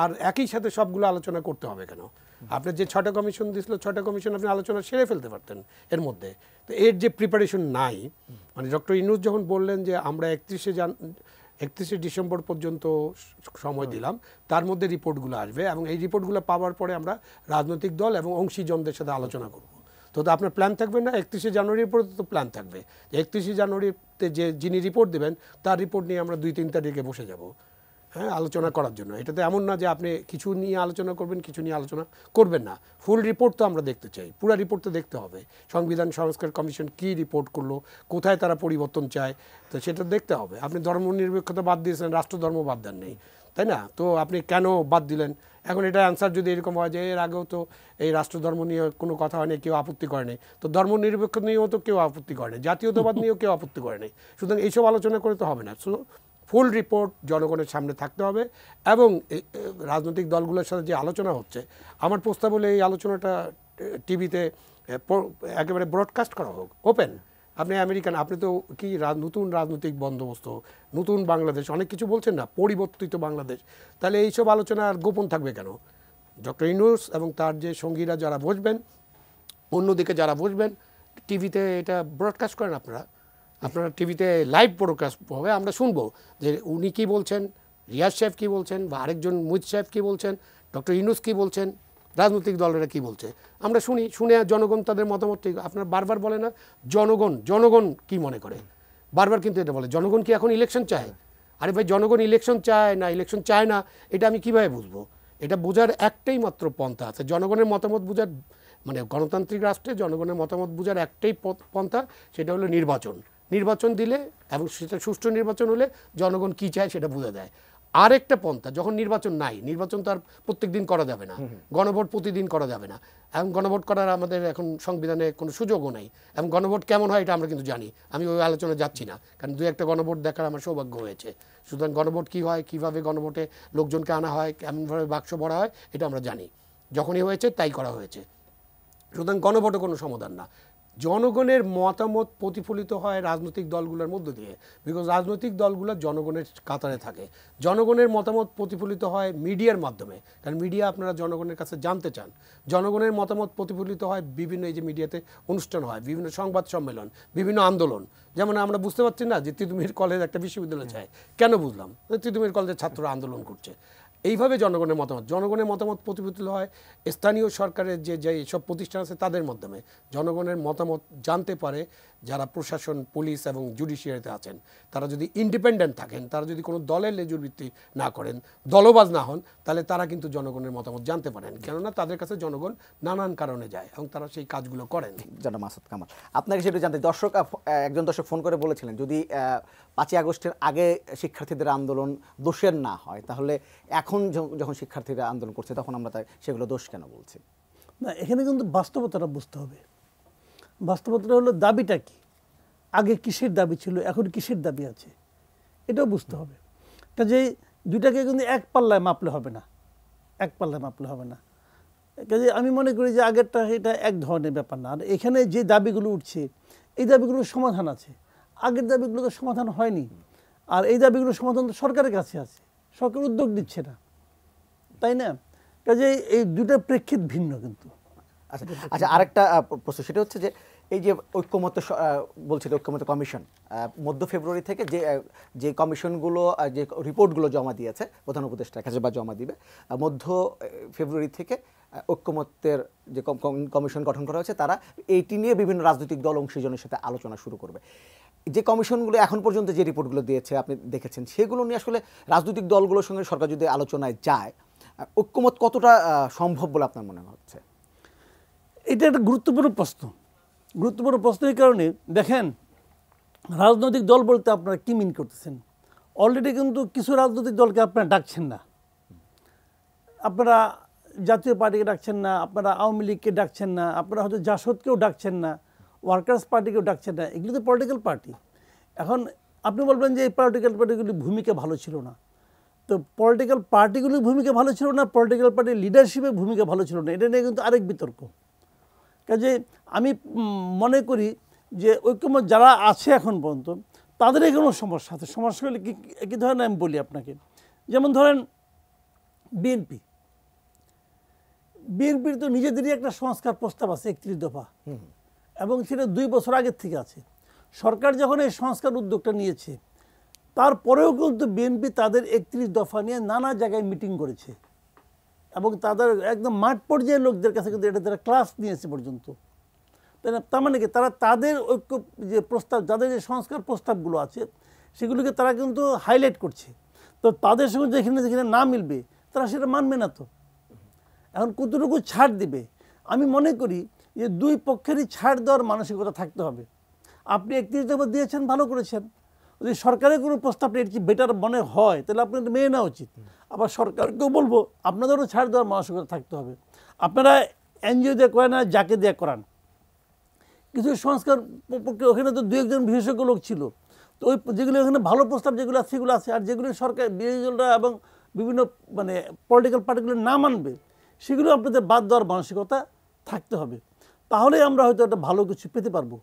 আর একই সাথে সবগুলো আলোচনা করতে হবে কেন? আপনার যে 6টা কমিশন দিয়েছিল, 6টা কমিশন আপনি আলোচনা সেরে ফেলতে পারতেন এর মধ্যে। তো এর যে প্রিপারেশন নাই, মানে ডক্টর ইউনূস যখন বললেন যে আমরা 31শে ডিসেম্বর পর্যন্ত সময় দিলাম, তার মধ্যে রিপোর্টগুলো আসবে এবং এই রিপোর্টগুলো পাওয়ার পরে আমরা রাজনৈতিক দল এবং অংশীজনদের সাথে আলোচনা করব। তো আপনার প্ল্যান থাকবে না? 31শে জানুয়ারির পরে তো প্ল্যান থাকবে, 31শে জানুয়ারিতে যিনি রিপোর্ট দেবেন তার রিপোর্ট নিয়ে আমরা 2-3 তারিখে বসে যাব, হ্যাঁ, আলোচনা করার জন্য। এটা তো এমন না যে আপনি কিছু নিয়ে আলোচনা করবেন, কিছু নিয়ে আলোচনা করবেন না। ফুল রিপোর্ট তো আমরা দেখতে চাই, পুরো রিপোর্ট তো দেখতে হবে। সংবিধান সংস্কার কমিশন কি রিপোর্ট করলো, কোথায় তারা পরিবর্তন চায়, তো সেটা দেখতে হবে। আপনি ধর্মনিরপেক্ষতা বাদ দিয়েছেন, রাষ্ট্রধর্ম বাদ দেন নেই, তাই না? তো আপনি কেন বাদ দিলেন? এখন এটা অ্যান্সার যদি এরকম হয় যে এর আগেও তো এই রাষ্ট্রধর্ম নিয়ে কোনো কথা হয়নি, কেউ আপত্তি করেনি, তো ধর্মনিরপেক্ষ নিয়েও তো কেউ আপত্তি করেনি, জাতীয়তাবাদ নিয়েও কেউ আপত্তি করেনি। সুতরাং এইসব আলোচনা করে তো হবে না। ফুল রিপোর্ট জনগণের সামনে থাকতে হবে এবং রাজনৈতিক দলগুলোর সাথে যে আলোচনা হচ্ছে, আমার প্রস্তাব হলে এই আলোচনাটা টিভিতে একেবারে ব্রডকাস্ট করা হোক, ওপেন। আপনি আমেরিকান, আপনি তো কি নতুন রাজনৈতিক বন্দোবস্ত, নতুন বাংলাদেশ, অনেক কিছু বলছেন না, পরিবর্তিত বাংলাদেশ, তাহলে এইসব আলোচনা আর গোপন থাকবে কেন? ডক্টর ইউনূস এবং তার যে সঙ্গীরা যারা বসবেন, অন্যদিকে যারা বসবেন, টিভিতে এটা ব্রডকাস্ট করেন আপনারা, আপনারা টিভিতে লাইভ ব্রডকাস্ট হবে, আমরা শুনবো যে উনি কী বলছেন, রিয়াজ সাহেব কী বলছেন, বা আরেকজন মুহিত সাহেব কী বলছেন, ডক্টর ইউনূস কী বলছেন, রাজনৈতিক দলেরা কী বলছে, আমরা শুনে জনগণ তাদের মতামত। আপনারা বারবার বলে না জনগণ কি মনে করে, বারবার কিন্তু এটা বলে জনগণ কি এখন ইলেকশন চায়? আরে ভাই, জনগণ ইলেকশন চায় না ইলেকশন চায় না এটা আমি কিভাবে বুঝবো? এটা বোঝার একটাই মাত্র পন্থা আছে, জনগণের মতামত বোঝার, মানে গণতান্ত্রিক রাষ্ট্রে জনগণের মতামত বোঝার একটাই পন্থা, সেটা হলো নির্বাচন দিলে এবং সেটা সুষ্ঠু নির্বাচন হলে জনগণ কি চায় সেটা বোঝা যায়। আরেকটা পন্থা, যখন নির্বাচন নাই, নির্বাচন তো আর প্রত্যেক দিন করা যাবে না, গণভোট প্রতিদিন করা যাবে না, এবং গণভোট করার আমাদের এখন সংবিধানে কোনো সুযোগও নেই, এবং গণভোট কেমন হয় এটা আমরা কিন্তু জানি, আমি ওই আলোচনায় যাচ্ছি না, কারণ দু একটা গণভোট দেখার আমার সৌভাগ্য হয়েছে। সুতরাং গণভোট কী হয়, কীভাবে গণভোটে লোকজনকে আনা হয়, কেমনভাবে বাক্স ভরা হয় এটা আমরা জানি, যখনই হয়েছে তাই করা হয়েছে। সুতরাং গণভোটে কোনো সমাধান না, জনগণের মতামত প্রতিফলিত হয় রাজনৈতিক দলগুলোর মধ্য দিয়ে, বিকজ রাজনৈতিক দলগুলো জনগণের কাতারে থাকে। জনগণের মতামত প্রতিফলিত হয় মিডিয়ার মাধ্যমে, কারণ মিডিয়া আপনারা জনগণের কাছে জানতে চান। জনগণের মতামত প্রতিফলিত হয় বিভিন্ন, এই যে মিডিয়াতে অনুষ্ঠান হয়, বিভিন্ন সংবাদ সম্মেলন, বিভিন্ন আন্দোলন। যেমন আমরা বুঝতে পারছি না যে তিতুমির কলেজ একটা বিশ্ববিদ্যালয় চায়, কেন বুঝলাম? তিতুমির কলেজের ছাত্ররা আন্দোলন করছে। এইভাবে জনগণের মতামত প্রতিফলিত হয় স্থানীয় সরকারের যে সব প্রতিষ্ঠান আছে তাদের মাধ্যমে। জনগণের মতামত জানতে পারে যারা প্রশাসন, পুলিশ এবং জুডিশিয়ারিতে আছেন, তারা যদি ইন্ডিপেন্ডেন্ট থাকেন, তারা যদি কোনো দলের লেজুরবৃত্তি না করেন, দলবাজ না হন, তাহলে তারা কিন্তু জনগণের মতামত জানতে পারেন, কেননা তাদের কাছে জনগণ নানান কারণে যায় এবং তারা সেই কাজগুলো করেন। জনাব মাসুদ কামাল, আপনাকে সেটা জানতে একজন দর্শক ফোন করে বলেছিলেন, যদি 5ই আগস্টের আগে শিক্ষার্থীদের আন্দোলন দোষের না হয়, তাহলে এখন যখন শিক্ষার্থীরা আন্দোলন করছে তখন আমরা সেগুলো দোষ কেন বলছি? না, এখানে কিন্তু বাস্তবতাটা বুঝতে হবে। বাস্তবতাটা হলো দাবিটা কি, আগে কিসের দাবি ছিল, এখন কিসের দাবি আছে, এটাও বুঝতে হবে। কাজেই দুইটাকে কিন্তু এক পাল্লায় মাপলে হবে না, কাজে আমি মনে করি যে আগেরটা এটা এক ধরনের ব্যাপার না। আর এখানে যে দাবিগুলো উঠছে এই দাবিগুলোর সমাধান আছে, আগের দাবিগুলো তো সমাধান হয়নি, আর এই দাবিগুলোর সমাধান তো সরকারের কাছে আছে, সরকার উদ্যোগ নিচ্ছে না, তাই না? কাজে এই দুটার প্রেক্ষিত ভিন্ন। কিন্তু আচ্ছা, আরেকটা প্রশ্ন, সেটা হচ্ছে যে এই যে ঐক্যমত্য বলছিল, ঐক্যমত্য কমিশন মধ্য ফেব্রুয়ারি থেকে যে কমিশনগুলো যে রিপোর্টগুলো জমা দিয়েছে প্রধান উপদেষ্টার কাছে বা জমা দিবে, মধ্য ফেব্রুয়ারি থেকে ঐক্যমত্যের যে কমিশন গঠন করা হয়েছে, তারা এইটি নিয়ে বিভিন্ন রাজনৈতিক দল অংশীজনের সাথে আলোচনা শুরু করবে। যে কমিশনগুলো এখন পর্যন্ত যে রিপোর্টগুলো দিয়েছে আপনি দেখেছেন, সেগুলো নিয়ে আসলে রাজনৈতিক দলগুলোর সঙ্গে সরকার যদি আলোচনায় যায়, ঐক্যমত কতটা সম্ভব বলে আপনার মনে হচ্ছে? এটা একটা গুরুত্বপূর্ণ প্রশ্ন। এই কারণে দেখেন, রাজনৈতিক দল বলতে আপনারা কি মিন করতেছেন? অলরেডি কিন্তু কিছু রাজনৈতিক দলকে আপনারা ডাকছেন না, আপনারা জাতীয় পার্টিকে ডাকছেন না, আপনারা আওয়ামী লীগকে ডাকছেন না, আপনারা হয়তো জাসদকেও ডাকছেন না, ওয়ার্কার্স পার্টিকেও ডাকছেন না। এগুলো তো পলিটিক্যাল পার্টি। এখন আপনি বলবেন যে এই পলিটিক্যাল পার্টিগুলির ভূমিকা ভালো ছিল না, তো পলিটিক্যাল পার্টিগুলির ভূমিকা ভালো ছিল না, পলিটিক্যাল পার্টির লিডারশিপের ভূমিকা ভালো ছিল না, এটা নিয়ে কিন্তু আরেক বিতর্ক। কাজে আমি মনে করি যে ঐক্যমত যারা আছে এখন পর্যন্ত তাদের কোনো সমস্যা আছে। সমস্যাগুলি কী ধরনের আমি বলি আপনাকে। যেমন ধরেন বিএনপির তো নিজেদেরই একটা সংস্কার প্রস্তাব আছে 31 দফা, এবং সেটা 2 বছর আগের থেকে আছে। সরকার যখন এই সংস্কার উদ্যোগটা নিয়েছে, তারপরেও কিন্তু বিএনপি তাদের 31 দফা নিয়ে নানা জায়গায় মিটিং করেছে, এবং তাদের একদম মাঠ পর্যায়ের লোকদের কাছে কিন্তু এটা তারা ক্লাস নিয়েছে পর্যন্ত, তাই না? তার মানে কি, তারা তাদের ঐক্য যে প্রস্তাব, তাদের যে সংস্কার প্রস্তাবগুলো আছে সেগুলোকে তারা কিন্তু হাইলাইট করছে। তো তাদের সঙ্গে যেখানে না মিলবে তারা সেটা মানবে না। তো এখন কতটুকু ছাড় দিবে? আমি মনে করি যে দুই পক্ষেরই ছাড় দেওয়ার মানসিকতা থাকতে হবে। আপনি 31 দফা দিয়েছেন, ভালো করেছেন। যদি সরকারের কোনো প্রস্তাবটা এর চেয়ে বেটার মনে হয় তাহলে আপনার মেনে নেওয়া উচিত। আবার সরকারকেও বলবো আপনাদেরও ছাড় দেওয়ার মানসিকতা থাকতে হবে। আপনারা এনজিও দিয়ে করেন না, যাকে দিয়ে করান, কিছু সংস্কার পক্ষে ওখানে তো 2-1 জন বিশেষজ্ঞ লোক ছিল, তো ওই যেগুলো ওখানে ভালো প্রস্তাব যেগুলো আছে সেগুলো আছে, আর যেগুলো সরকার বিরোধী দলরা এবং বিভিন্ন মানে পলিটিক্যাল পার্টিগুলো না মানবে সেগুলো আপনাদের বাদ দেওয়ার মানসিকতা থাকতে হবে। তাহলে আমরা হয়তো একটা ভালো কিছু পেতে পারবো।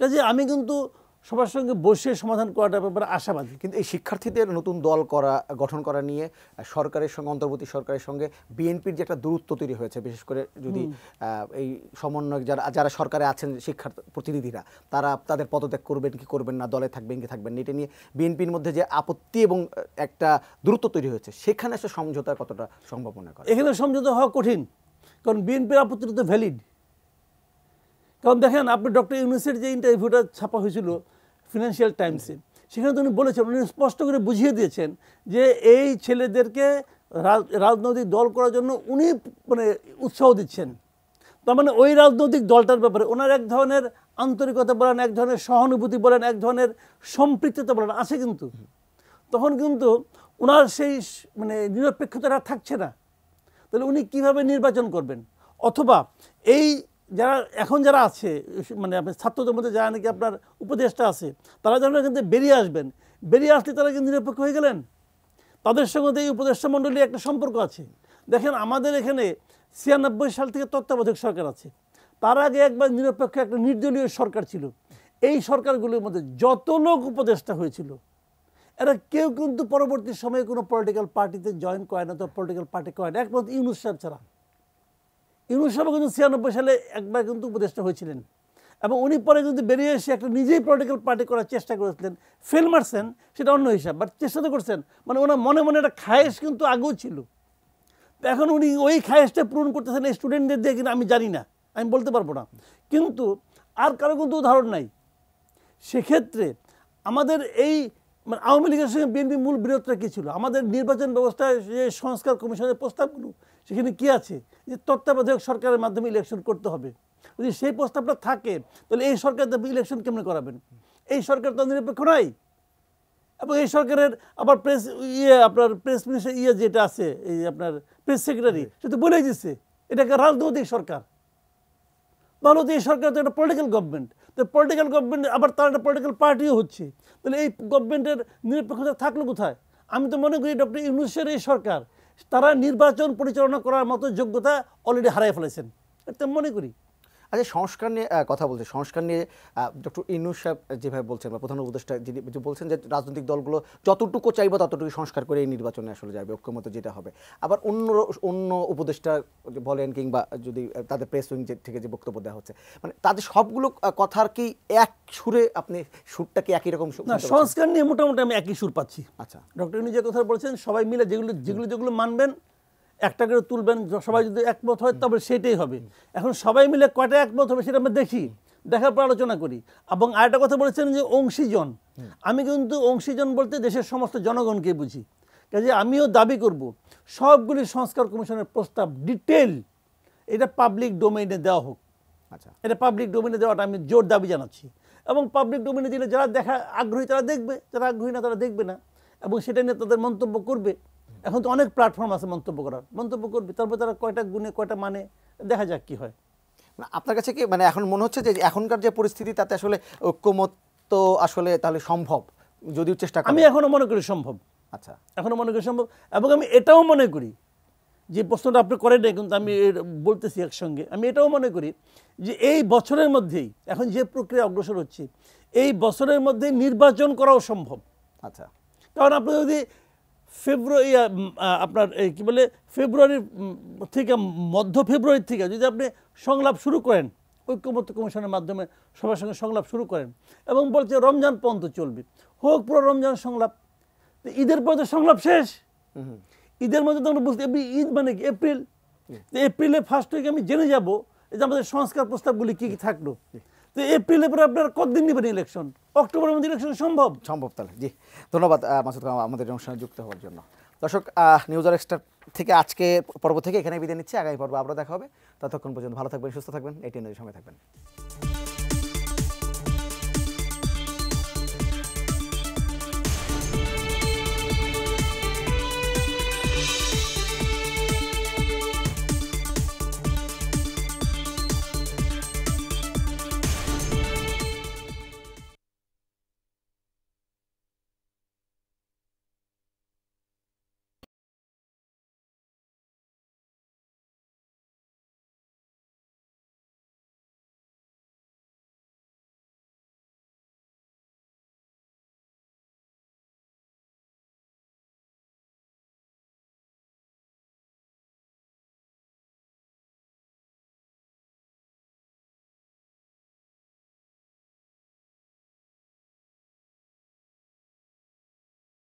কাজে আমি কিন্তু সবার সঙ্গে বসে সমাধান করাটা ব্যাপারে আশাবাদী। কিন্তু এই শিক্ষার্থীদের নতুন দল গঠন করা নিয়ে সরকারের সঙ্গে, অন্তর্বর্তী সরকারের সঙ্গে বিএনপির যে একটা দূরত্ব তৈরি হয়েছে, বিশেষ করে যদি এই সমন্বয়ক যারা সরকারে আছেন শিক্ষার প্রতিনিধিরা, তাদের পদত্যাগ করবেন কি করবেন না, দলে থাকবেন কি থাকবেন না, এটা নিয়ে বিএনপির মধ্যে যে আপত্তি এবং একটা দূরত্ব তৈরি হয়েছে, সেখানে এসে সমঝোতা কতটা সম্ভব মনে করে? এখানে সমঝোতা হওয়া কঠিন, কারণ বিএনপির আপত্তিটা তো ভ্যালিড। কারণ দেখেন, আপনি ডক্টর ইউনূসের যে ইন্টারভিউটা ছাপা হয়েছিল ফিনান্সিয়াল টাইমসে, সেখানে তো উনি বলেছেন, উনি স্পষ্ট করে বুঝিয়ে দিয়েছেন যে এই ছেলেদেরকে রাজনৈতিক দল করার জন্য উনি মানে উৎসাহ দিচ্ছেন। তার মানে ওই রাজনৈতিক দলটার ব্যাপারে ওনার এক ধরনের আন্তরিকতা বলেন, এক ধরনের সহানুভূতি বলেন, এক ধরনের সম্পৃক্ততা বলেন আছে, কিন্তু তখন কিন্তু ওনার সেই মানে নিরপেক্ষতাটা থাকছে না। তাহলে উনি কিভাবে নির্বাচন করবেন? অথবা এই যারা আছে মানে আপনার ছাত্রদের মধ্যে যারা নাকি আপনার উপদেষ্টা আছে, তারা যেন কিন্তু বেরিয়ে আসবেন, বেরিয়ে আসলে তারা কিন্তু নিরপেক্ষ হয়ে গেলেন। তাদের সঙ্গে এই উপদেষ্টা মণ্ডলী একটা সম্পর্ক আছে। দেখেন, আমাদের এখানে 96 সাল থেকে তত্ত্বাবধায়ক সরকার আছে, তার আগে একবার নিরপেক্ষ একটা নির্দলীয় সরকার ছিল। এই সরকারগুলোর মধ্যে যত লোক উপদেষ্টা হয়েছিল, এরা কেউ কিন্তু পরবর্তী সময়ে কোনো পলিটিক্যাল পার্টিতে জয়েন করে না, তো পলিটিক্যাল পার্টি করে না, একমাত্র ইউনূস সাহেব ছাড়া। ইউনূস সাহেব কিন্তু 96 সালে একবার কিন্তু উপদেষ্টা হয়েছিলেন, এবং উনি পরে কিন্তু বেরিয়ে এসে একটা নিজেই পলিটিক্যাল পার্টি করার চেষ্টা করেছিলেন, ফেল মারছেন, সেটা অন্য হিসাব, বাট চেষ্টা তো করছেন। মানে ওনার মনে মনে একটা খায়েশ কিন্তু আগেও ছিল। তো এখন উনি ওই খায়েশটা পূরণ করতেছেন এই স্টুডেন্টদের দিয়ে, কিনা আমি জানি না, আমি বলতে পারবো না, কিন্তু আর কারো কিন্তু উদাহরণ নাই। সেক্ষেত্রে আমাদের এই মানে আওয়ামী লীগের সঙ্গে বিএনপি মূল বিরোধটা কী ছিল? আমাদের নির্বাচন ব্যবস্থায় যে সংস্কার কমিশনের প্রস্তাবগুলো, সেখানে কি আছে যে তত্ত্বাবধায়ক সরকারের মাধ্যমে ইলেকশন করতে হবে। যদি সেই প্রস্তাবটা থাকে, তাহলে এই সরকার ইলেকশন কেমনে করাবেন? এই সরকার তো নিরপেক্ষ নয়। এবং এই সরকারের আবার আপনার প্রেস মিনিস্টার যেটা আছে, এই আপনার প্রেস সেক্রেটারি, সে তো বলেই দিচ্ছে এটাকে রাজনৈতিক সরকার। তাহলে তো এই সরকার তো একটা পলিটিক্যাল গভর্নমেন্ট, তো পলিটিক্যাল গভর্নমেন্ট আবার তার একটা পলিটিক্যাল পার্টিও হচ্ছে, তাহলে এই গভর্নমেন্টের নিরপেক্ষতা থাকলো কোথায়? আমি তো মনে করি ডক্টর ইউনূসের এই সরকার, তারা নির্বাচন পরিচালনা করার মতো যোগ্যতা অলরেডি হারাই ফেলেছেন, এটা মনে করি। আচ্ছা, সংস্কার নিয়ে কথা বলছে, সংস্কার নিয়ে ডক্টর ইউনূস সাহেব যেভাবে বলছেন, বা প্রধান উপদেষ্টা যিনি বলছেন যে রাজনৈতিক দলগুলো যতটুকু চাইবে ততটুকু সংস্কার করে এই নির্বাচনে আসলে যাবে, ঐক্যমত যেটা হবে। আবার অন্য উপদেষ্টা বলেন, কিংবা যদি তাদের প্রেস উইং থেকে যে বক্তব্য দেওয়া হচ্ছে, মানে তাদের সবগুলো কথার কি এক সুরে, আপনি সুরটা কি একই রকম? না, সংস্কার নিয়ে মোটামুটি আমি একই সুর পাচ্ছি। আচ্ছা, ডক্টর ইউনূস যে কথা বলছেন, সবাই মিলে যেগুলো মানবেন, একটা করে তুলবেন, সবাই যদি একমত হয় তবে সেটাই হবে। এখন সবাই মিলে কয়টা একমত হবে সেটা আমরা দেখি, দেখার পর আলোচনা করি। এবং আরেকটা কথা বলেছেন যে অংশীজন, আমি কিন্তু অংশীজন বলতে দেশের সমস্ত জনগণকে বুঝি। কাজে আমিও দাবি করব সবগুলি সংস্কার কমিশনের প্রস্তাব ডিটেল এটা পাবলিক ডোমেইনে দেওয়া হোক। আচ্ছা, এটা পাবলিক ডোমেইনে দেওয়াটা আমি জোর দাবি জানাচ্ছি। এবং পাবলিক ডোমেইনে দিলে যারা দেখা আগ্রহী তারা দেখবে, যারা আগ্রহী না তারা দেখবে না, এবং সেটা নিয়ে তাদের মন্তব্য করবে। এখন তো অনেক প্ল্যাটফর্ম আছে মন্তব্য করার, মন্তব্য করবে, তারপর তারা কয়টা গুণে কয়টা মানে, দেখা যাক কি হয়। আপনার কাছে কি মানে এখন মনে হচ্ছে যে এখনকার যে পরিস্থিতি, তাতে আসলে ঐক্যমত তো আসলে তাহলে সম্ভব, যদিও চেষ্টা করি? আমি এখনো মনে করি সম্ভব। আচ্ছা, এখনো মনে করি সম্ভব। এবং আমি এটাও মনে করি, যে প্রশ্নটা আপনি করেন নাই কিন্তু আমি বলতেছি একসঙ্গে, আমি এটাও মনে করি যে এই বছরের মধ্যেই, এখন যে প্রক্রিয়া অগ্রসর হচ্ছে, এই বছরের মধ্যে নির্বাচন করাও সম্ভব। আচ্ছা, কারণ আপনি যদি আপনার কি বলে ফেব্রুয়ারির থেকে, মধ্য ফেব্রুয়ারি থেকে যদি আপনি সংলাপ শুরু করেন, ঐক্যমত্য কমিশনের মাধ্যমে সবার সঙ্গে সংলাপ শুরু করেন, এবং বলছে রমজান পর্যন্ত চলবে, হোক পুরো রমজান সংলাপ, ঈদের পর তো সংলাপ শেষ। ঈদের মধ্যে তো আমরা বুঝতে, ঈদ মানে কি এপ্রিল, এপ্রিলে ফার্স্ট উইকে আমি জেনে যাব যে আমাদের সংস্কার প্রস্তাবগুলি কী কী থাকলো। তো এপ্রিলের পরে আপনারা কতদিন নেবেন ইলেকশন? অক্টোবরের মধ্যে ইলেকশন সম্ভব? তাহলে জি, ধন্যবাদ মাসুদ কামাল আমাদের অনুষ্ঠানে যুক্ত হওয়ার জন্য। দর্শক, নিউজ আর এক্সট্রা থেকে আজকে পর্ব থেকে এখানে বিদায় নিচ্ছি। আগামী পর্ব আবার দেখা হবে। ততক্ষণ পর্যন্ত ভালো থাকবেন, সুস্থ থাকবেন, এটিএন সঙ্গে থাকবেন।